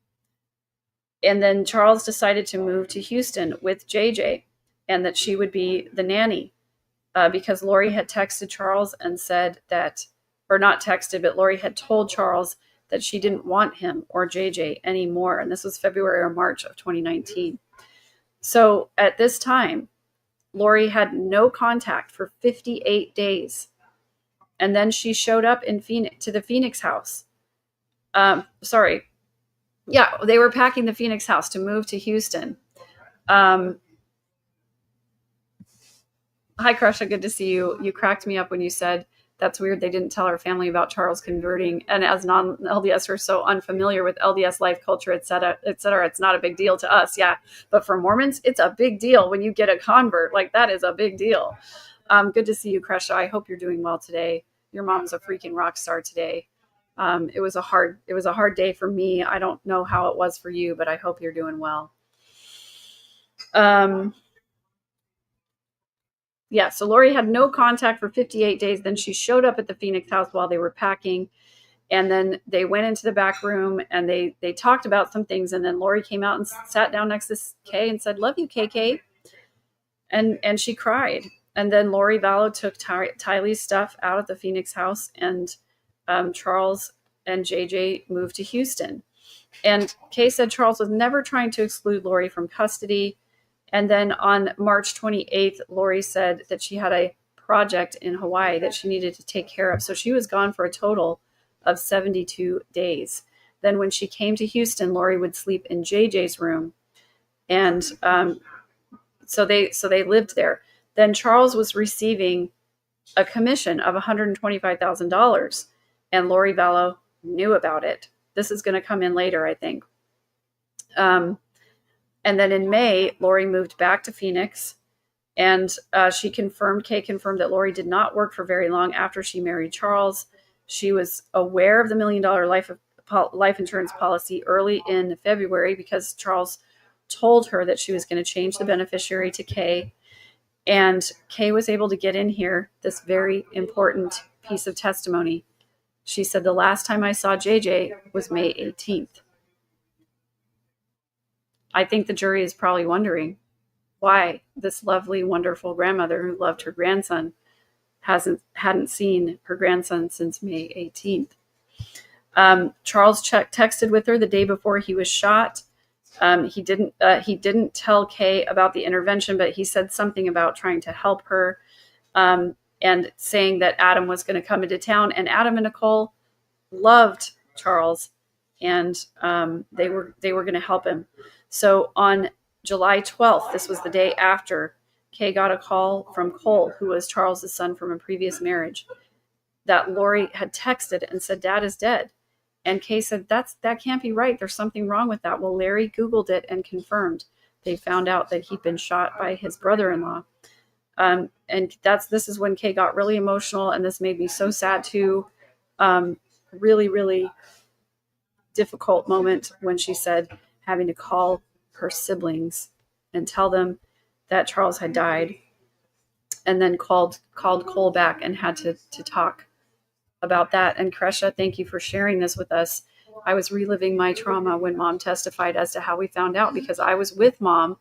A: And then Charles decided to move to Houston with JJ, and that she would be the nanny. Because Lori had texted Charles and said that, or not texted, but Lori had told Charles that she didn't want him or JJ anymore. And this was February or March of 2019. So at this time, Lori had no contact for 58 days. And then she showed up in Phoenix to the Phoenix house. They were packing the Phoenix house to move to Houston. Hi, Krusha. Good to see you. You cracked me up when you said, that's weird, they didn't tell our family about Charles converting. And as non-LDS, we're so unfamiliar with LDS life culture, et cetera, it's not a big deal to us. Yeah. But for Mormons, it's a big deal when you get a convert. Like, that is a big deal. Good to see you, Krusha. I hope you're doing well today. Your mom's a freaking rock star today. It was a hard day for me. I don't know how it was for you, but I hope you're doing well. Yeah, so Lori had no contact for 58 days. Then she showed up at the Phoenix house while they were packing. And then they went into the back room and they talked about some things. And then Lori came out and sat down next to Kay and said, love you, KK. And she cried. And then Lori Vallow took Tylee's stuff out of the Phoenix house, and Charles and JJ moved to Houston. And Kay said Charles was never trying to exclude Lori from custody. And then on March 28th, Lori said that she had a project in Hawaii that she needed to take care of. So she was gone for a total of 72 days. Then when she came to Houston, Lori would sleep in JJ's room. And so they lived there. Then Charles was receiving a commission of $125,000, and Lori Vallow knew about it. This is going to come in later, I think. And then in May, Lori moved back to Phoenix, and Kay confirmed that Lori did not work for very long after she married Charles. She was aware of the $1 Million Life life insurance policy early in February because Charles told her that she was going to change the beneficiary to Kay. And Kay was able to get in here this very important piece of testimony. She said, the last time I saw JJ was May 18th. I think the jury is probably wondering why this lovely, wonderful grandmother who loved her grandson hadn't seen her grandson since May 18th. Charles texted with her the day before he was shot. He didn't tell Kay about the intervention, but he said something about trying to help her, and saying that Adam was going to come into town. And Adam and Nicole loved Charles, and they were going to help him. So on July 12th, this was the day after, Kay got a call from Cole, who was Charles's son from a previous marriage, that Lori had texted and said, Dad is dead. And Kay said, that can't be right. There's something wrong with that. Well, Larry Googled it and confirmed. They found out that he'd been shot by his brother-in-law. And this is when Kay got really emotional, and this made me so sad too. Really, really difficult moment when she said having to call her siblings and tell them that Charles had died, and then called Cole back and had to talk about that. And Kresha, thank you for sharing this with us. I was reliving my trauma when Mom testified as to how we found out, because I was with Mom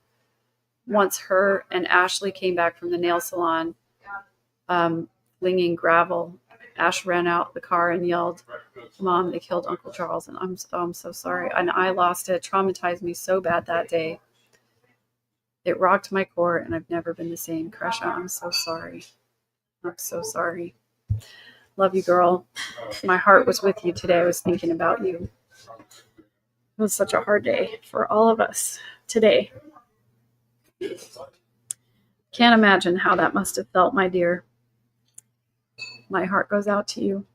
A: once her and Ashley came back from the nail salon, flinging gravel. Ash ran out the car and yelled, Mom, they killed Uncle Charles. And I'm so sorry. And I lost it. Traumatized me so bad that day. It rocked my core, and I've never been the same. Kresha, I'm so sorry. I'm so sorry. Love you, girl. My heart was with you today. I was thinking about you. It was such a hard day for all of us today. Can't imagine how that must have felt, my dear. My heart goes out to you.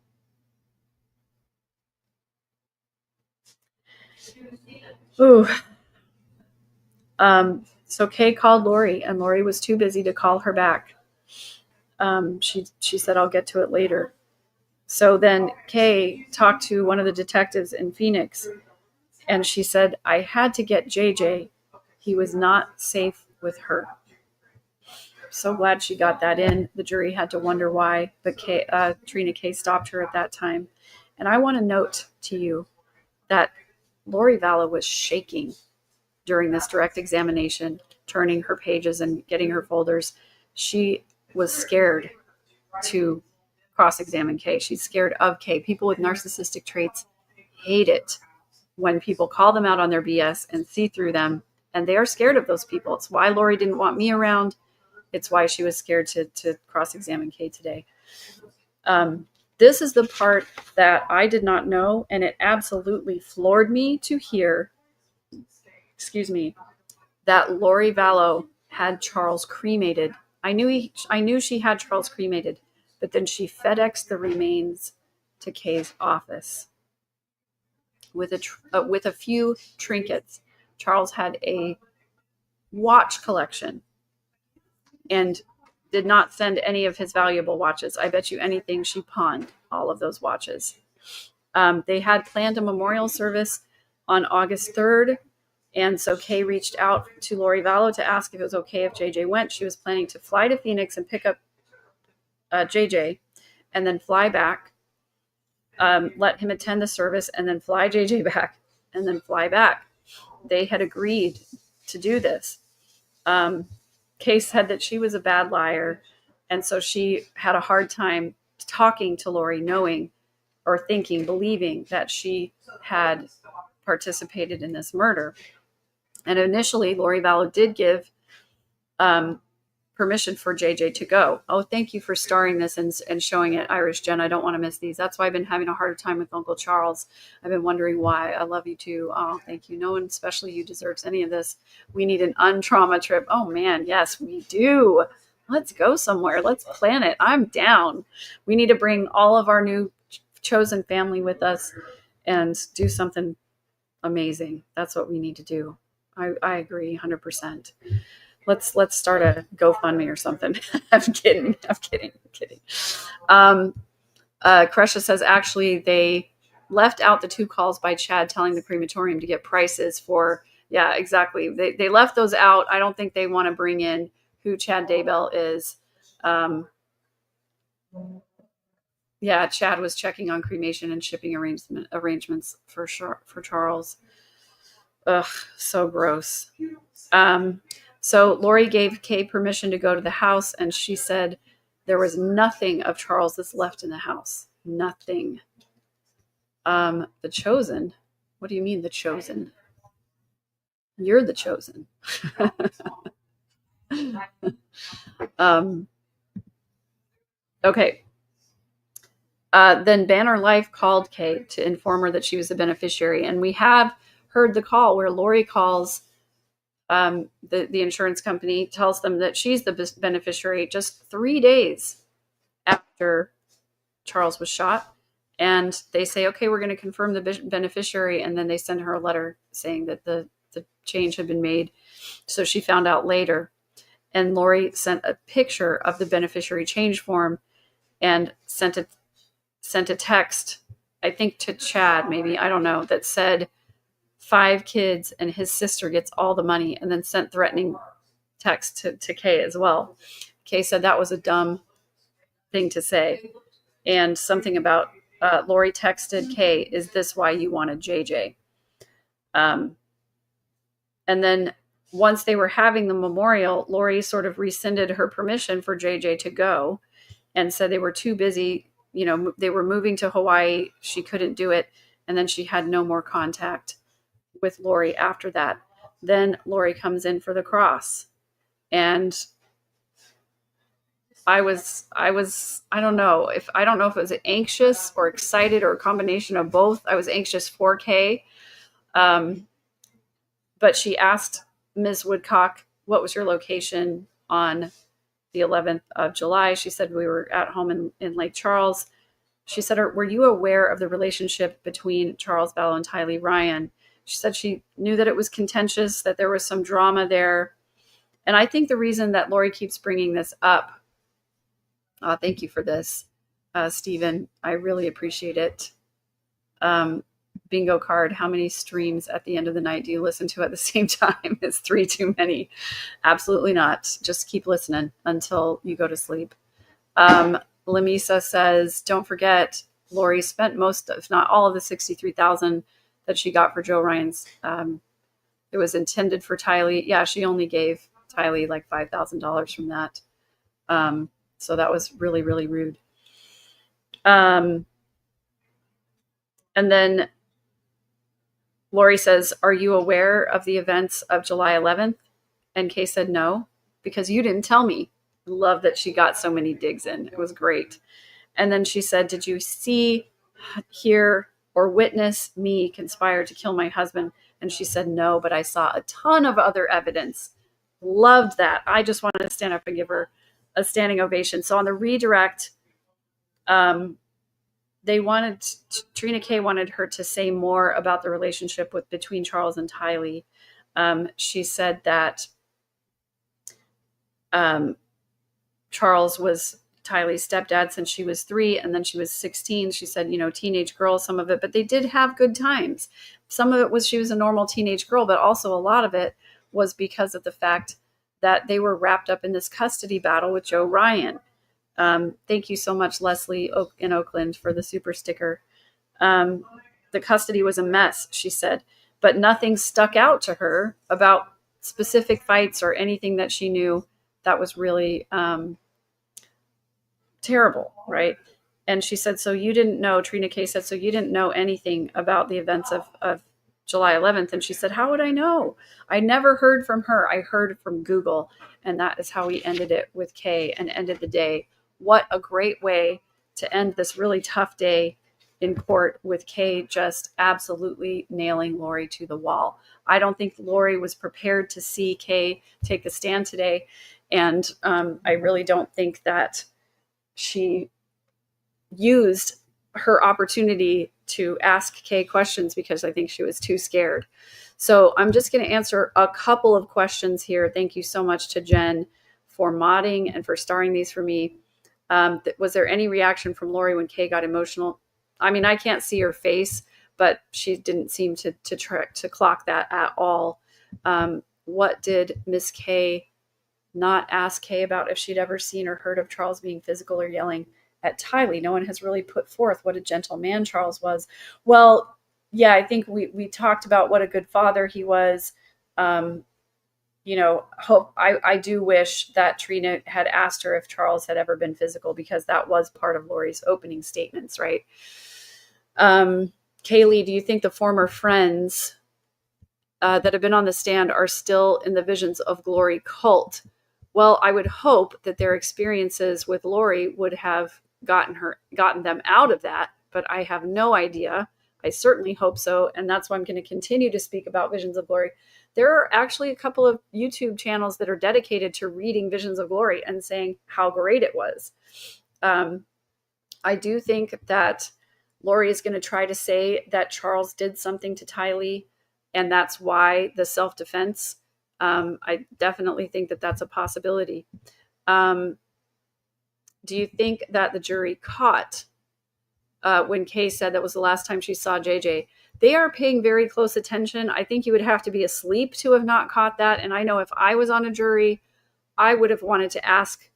A: Ooh. So Kay called Lori, and Lori was too busy to call her back. She said, I'll get to it later. So then Kay talked to one of the detectives in Phoenix, and she said, I had to get JJ. He was not safe with her. So glad she got that in. The jury had to wonder why, but Trina Kay stopped her at that time. And I want to note to you that Lori Vallow was shaking during this direct examination, turning her pages and getting her folders. She was scared to cross-examine Kay. She's scared of Kay. People with narcissistic traits hate it when people call them out on their BS and see through them, and they are scared of those people. It's why Lori didn't want me around. It's why she was scared to cross-examine Kay today. This is the part that I did not know, and it absolutely floored me to hear, that Lori Vallow had Charles cremated. I knew she had Charles cremated, but then she FedExed the remains to Kay's office with a few trinkets. Charles had a watch collection and did not send any of his valuable watches. I bet you anything she pawned all of those watches. They had planned a memorial service on August 3rd. And so Kay reached out to Lori Vallow to ask if it was okay if JJ went. She was planning to fly to Phoenix and pick up JJ and then fly back, let him attend the service, and then fly JJ back and then fly back. They had agreed to do this. Kay said that she was a bad liar, and so she had a hard time talking to Lori, knowing or thinking, believing that she had participated in this murder. And initially, Lori Vallow did give permission for JJ to go. Oh, thank you for starring this and showing it, Irish Jen. I don't want to miss these. That's why I've been having a harder time with Uncle Charles. I've been wondering why. I love you too. Oh, thank you. No one, especially you, deserves any of this. We need an untrauma trip. Oh man, yes, we do. Let's go somewhere. Let's plan it. I'm down. We need to bring all of our new chosen family with us and do something amazing. That's what we need to do. I agree 100%. Let's start a GoFundMe or something. I'm kidding. Kresha says actually they left out the 2 calls by Chad telling the crematorium to get prices for, yeah, exactly. They left those out. I don't think they want to bring in who Chad Daybell is. Yeah, Chad was checking on cremation and shipping arrangements for Charles. Ugh, so gross. So Lori gave Kay permission to go to the house, and she said there was nothing of Charles's left in the house. Nothing. The Chosen? What do you mean, the Chosen? You're the Chosen. Okay. Then Banner Life called Kay to inform her that she was the beneficiary. And we have heard the call where Lori calls the insurance company, tells them that she's the beneficiary just 3 days after Charles was shot. And they say, okay, we're going to confirm the beneficiary. And then they send her a letter saying that the change had been made. So she found out later. And Lori sent a picture of the beneficiary change form and sent a text, I think to Chad, maybe, I don't know, that said 5 kids and his sister gets all the money, and then sent threatening text to Kay as well. Kay said that was a dumb thing to say. And something about Lori texted Kay, is this why you wanted JJ? And then once they were having the memorial, Lori sort of rescinded her permission for JJ to go and said they were too busy. You know, they were moving to Hawaii. She couldn't do it. And then she had no more contact with Lori after that. Then Lori comes in for the cross. And I don't know if it was anxious or excited or a combination of both. I was anxious for Kay. But she asked Ms. Woodcock, what was your location on the 11th of July? She said, we were at home in Lake Charles. She said, were you aware of the relationship between Charles Vallow and Tylee Ryan? She said she knew that it was contentious, that there was some drama there. And I think the reason that Lori keeps bringing this up, thank you for this, Stephen. I really appreciate it. Bingo card. How many streams at the end of the night do you listen to at the same time? Is 3 too many? Absolutely not. Just keep listening until you go to sleep. Lamisa says, don't forget, Lori spent most, if not all, of the $63,000 that she got for Joe Ryan's. It was intended for Tylee. Yeah, she only gave Tylee like $5,000 from that. So that was really, really rude. And then Lori says, are you aware of the events of July 11th? And Kay said, no, because you didn't tell me. Love that she got so many digs in. It was great. And then she said, did you see, hear, or witness me conspire to kill my husband? And she said, no, but I saw a ton of other evidence. Loved that. I just wanted to stand up and give her a standing ovation. So on the redirect, Trina Kay wanted her to say more about the relationship between Charles and Tylee. She said that Charles was Tylee's stepdad since she was 3, and then she was 16. She said, teenage girl, some of it, but they did have good times. Some of it was she was a normal teenage girl, but also a lot of it was because of the fact that they were wrapped up in this custody battle with Joe Ryan. Thank you so much, Leslie in Oakland, for the super sticker. The custody was a mess, she said, but nothing stuck out to her about specific fights or anything that she knew that was really terrible, right? And she said, so you didn't know, Trina Kay said, so you didn't know anything about the events of July 11th. And she said, how would I know? I never heard from her. I heard from Google. And that is how we ended it with Kay and ended the day. What a great way to end this really tough day in court, with Kay just absolutely nailing Lori to the wall. I don't think Lori was prepared to see Kay take the stand today. And I really don't think that she used her opportunity to ask Kay questions, because I think she was too scared. So I'm just going to answer a couple of questions here. Thank you so much to Jen for modding and for starring these for me. Was there any reaction from Lori when Kay got emotional? I mean, I can't see her face, but she didn't seem to try to clock that at all. What did Miss K not ask Kay about if she'd ever seen or heard of Charles being physical or yelling at Tylee? No one has really put forth what a gentle man Charles was. Well, yeah, I think we talked about what a good father he was. I do wish that Trina had asked her if Charles had ever been physical, because that was part of Lori's opening statements, right? Kaylee, do you think the former friends that have been on the stand are still in the Visions of Glory cult? Well, I would hope that their experiences with Lori would have gotten them out of that, but I have no idea. I certainly hope so, and that's why I'm going to continue to speak about Visions of Glory. There are actually a couple of YouTube channels that are dedicated to reading Visions of Glory and saying how great it was. I do think that Lori is going to try to say that Charles did something to Tylee, and that's why the self-defense. I definitely think that that's a possibility. Do you think that the jury caught when Kay said that was the last time she saw JJ? They are paying very close attention. I think you would have to be asleep to have not caught that. And I know if I was on a jury, I would have wanted to ask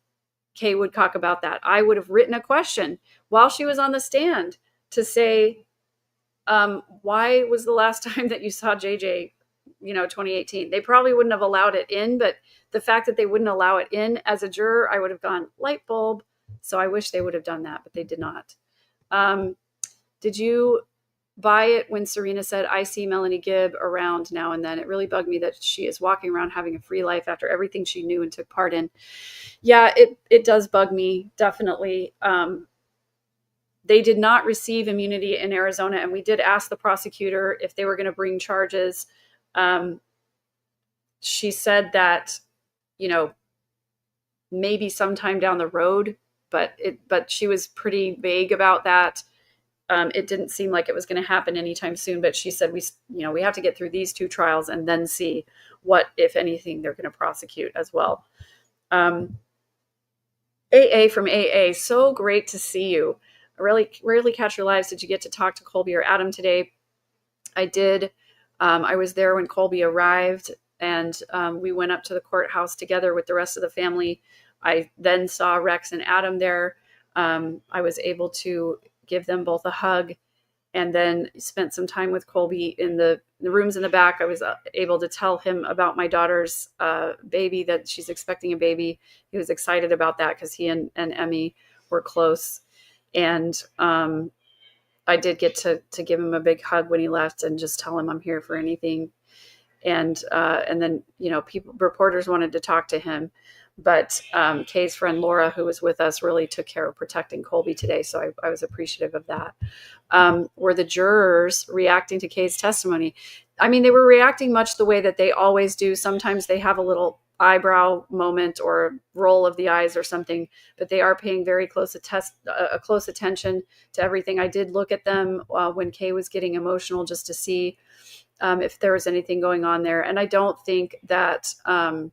A: Kay Woodcock about that. I would have written a question while she was on the stand to say, why was the last time that you saw JJ, 2018? They probably wouldn't have allowed it in, but the fact that they wouldn't allow it in as a juror, I would have gone light bulb. So I wish they would have done that, but they did not. Did you buy it when Serena said, I see Melanie Gibb around now and then? It really bugged me that she is walking around having a free life after everything she knew and took part in. Yeah, it does bug me, definitely. They did not receive immunity in Arizona, and we did ask the prosecutor if they were going to bring charges. She said that, maybe sometime down the road, but she was pretty vague about that. It didn't seem like it was going to happen anytime soon, but she said we have to get through these two trials and then see what, if anything, they're going to prosecute as well. AA from AA, so great to see you. I really rarely catch your lives. Did you get to talk to Colby or Adam today? I did. I was there when Colby arrived, and we went up to the courthouse together with the rest of the family. I then saw Rex and Adam there. I was able to give them both a hug, and then spent some time with Colby in the rooms in the back. I was able to tell him about my daughter's baby, that she's expecting a baby. He was excited about that because he and Emmy were close. And I did get to give him a big hug when he left and just tell him I'm here for anything. And then, reporters wanted to talk to him. But Kay's friend Laura, who was with us, really took care of protecting Colby today. So I was appreciative of that. Were the jurors reacting to Kay's testimony? I mean, they were reacting much the way that they always do. Sometimes they have a little eyebrow moment or roll of the eyes or something, but they are paying very close attention to everything. I did look at them when Kay was getting emotional just to see if there was anything going on there. And I don't think that... I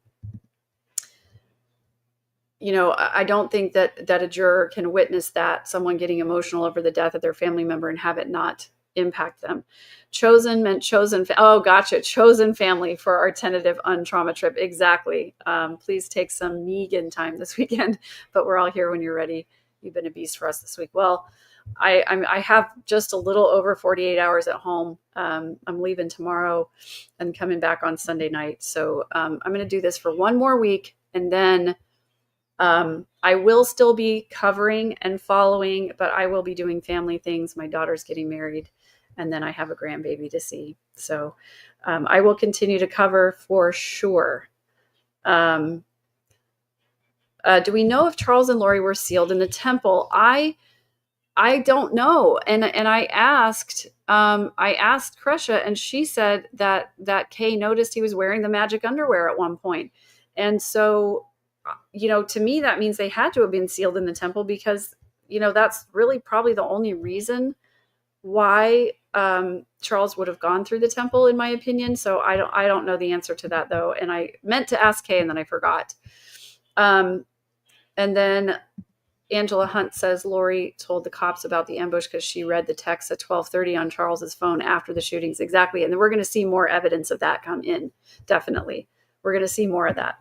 A: don't think that a juror can witness that, someone getting emotional over the death of their family member, and have it not impact them. Chosen meant chosen. Oh, gotcha. Chosen family for our tentative untrauma trip. Exactly. Please take some Negan time this weekend, but we're all here when you're ready. You've been a beast for us this week. Well, I have just a little over 48 hours at home. I'm leaving tomorrow and coming back on Sunday night. So I'm going to do this for one more week, and then I will still be covering and following, but I will be doing family things. My daughter's getting married, and then I have a grandbaby to see. So I will continue to cover for sure. Do we know if Charles and Lori were sealed in the temple? I don't know. And I asked Kresha, and she said that Kay noticed he was wearing the magic underwear at one point. And so, to me, that means they had to have been sealed in the temple, because, that's really probably the only reason why Charles would have gone through the temple, in my opinion. So I don't know the answer to that, though. And I meant to ask Kay, and then I forgot. And then Angela Hunt says Lori told the cops about the ambush because she read the text at 12:30 on Charles's phone after the shootings. Exactly. And then we're going to see more evidence of that come in. Definitely. We're going to see more of that.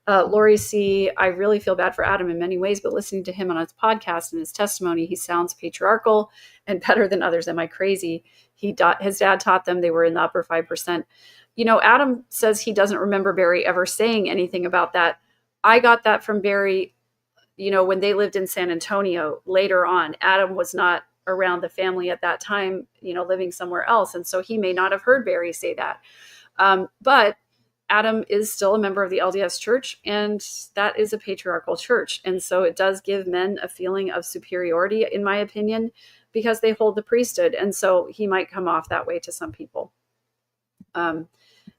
A: Lori C., I really feel bad for Adam in many ways, but listening to him on his podcast and his testimony, he sounds patriarchal and better than others. Am I crazy? His dad taught them they were in the upper 5%. Adam says he doesn't remember Barry ever saying anything about that. I got that from Barry when they lived in San Antonio later on. Adam was not around the family at that time, living somewhere else. And so he may not have heard Barry say that. But Adam is still a member of the LDS Church, and that is a patriarchal church. And so it does give men a feeling of superiority, in my opinion, because they hold the priesthood. And so he might come off that way to some people. And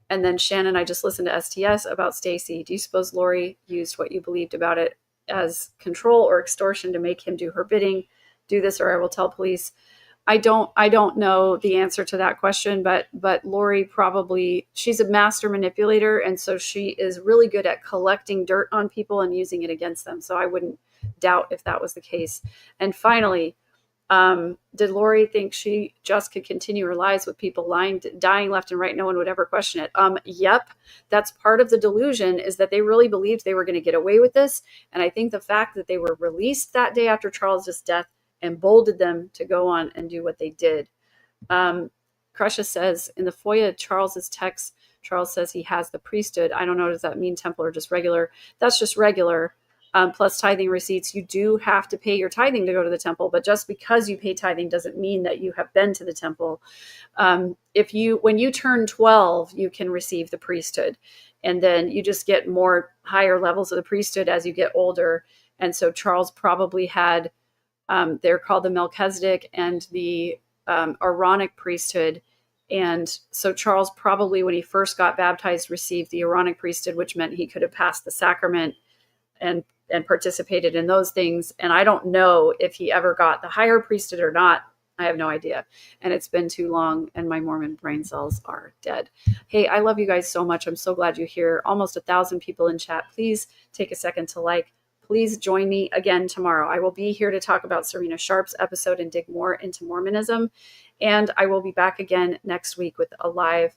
A: then Shannon, I just listened to STS about Stacy. Do you suppose Lori used what you believed about it as control or extortion to make him do her bidding? Do this or I will tell police. I don't know the answer to that question, but Lori probably, she's a master manipulator. And so she is really good at collecting dirt on people and using it against them. So I wouldn't doubt if that was the case. And finally, did Lori think she just could continue her lives with people dying left and right? No one would ever question it. Yep. That's part of the delusion, is that they really believed they were going to get away with this. And I think the fact that they were released that day after Charles's death emboldened them to go on and do what they did. Crusha says in the FOIA, Charles's text, Charles says he has the priesthood. I don't know. Does that mean temple or just regular? That's just regular. Plus tithing receipts. You do have to pay your tithing to go to the temple, but just because you pay tithing doesn't mean that you have been to the temple. When you turn 12, you can receive the priesthood, and then you just get more higher levels of the priesthood as you get older. And so Charles probably had, they're called the Melchizedek and the Aaronic priesthood. And so Charles probably, when he first got baptized, received the Aaronic priesthood, which meant he could have passed the sacrament and participated in those things. And I don't know if he ever got the higher priesthood or not. I have no idea. And it's been too long and my Mormon brain cells are dead. Hey, I love you guys so much. I'm so glad you're here. Almost 1,000 people in chat. Please take a second to like. Please join me again tomorrow. I will be here to talk about Serena Sharp's episode and dig more into Mormonism. And I will be back again next week with a live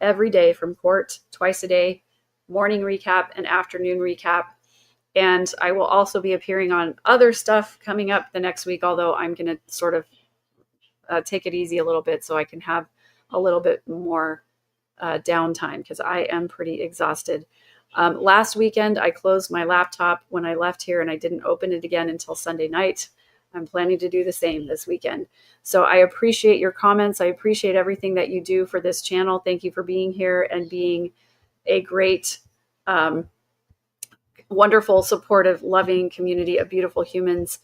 A: every day from court, twice a day, morning recap and afternoon recap. And I will also be appearing on other stuff coming up the next week, although I'm going to sort of take it easy a little bit so I can have a little bit more downtime, because I am pretty exhausted. Last weekend, I closed my laptop when I left here and I didn't open it again until Sunday night. I'm planning to do the same this weekend. So I appreciate your comments. I appreciate everything that you do for this channel. Thank you for being here and being a great, wonderful, supportive, loving community of beautiful humans.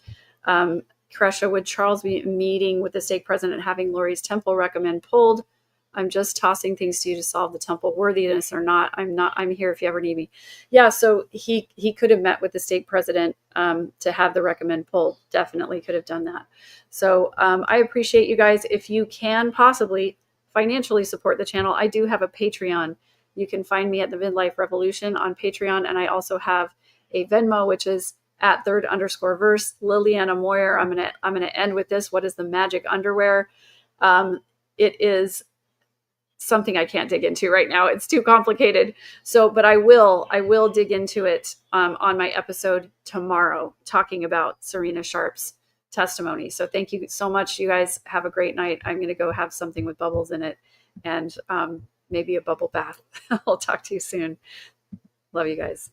A: Kresha, would Charles be meeting with the stake president, having Lori's temple recommend pulled? I'm just tossing things to you to solve the temple worthiness or not. I'm here if you ever need me. Yeah, so he could have met with the stake president to have the recommend pulled. Definitely could have done that. So I appreciate you guys. If you can possibly financially support the channel, I do have a Patreon. You can find me at the Midlife Revolution on Patreon. And I also have a Venmo, which is at @3_verse. Liliana Moyer. I'm gonna end with this. What is the magic underwear? It is something I can't dig into right now. It's too complicated. So, but I will dig into it on my episode tomorrow, talking about Serena Sharp's testimony. So thank you so much. You guys have a great night. I'm going to go have something with bubbles in it and maybe a bubble bath. I'll talk to you soon. Love you guys.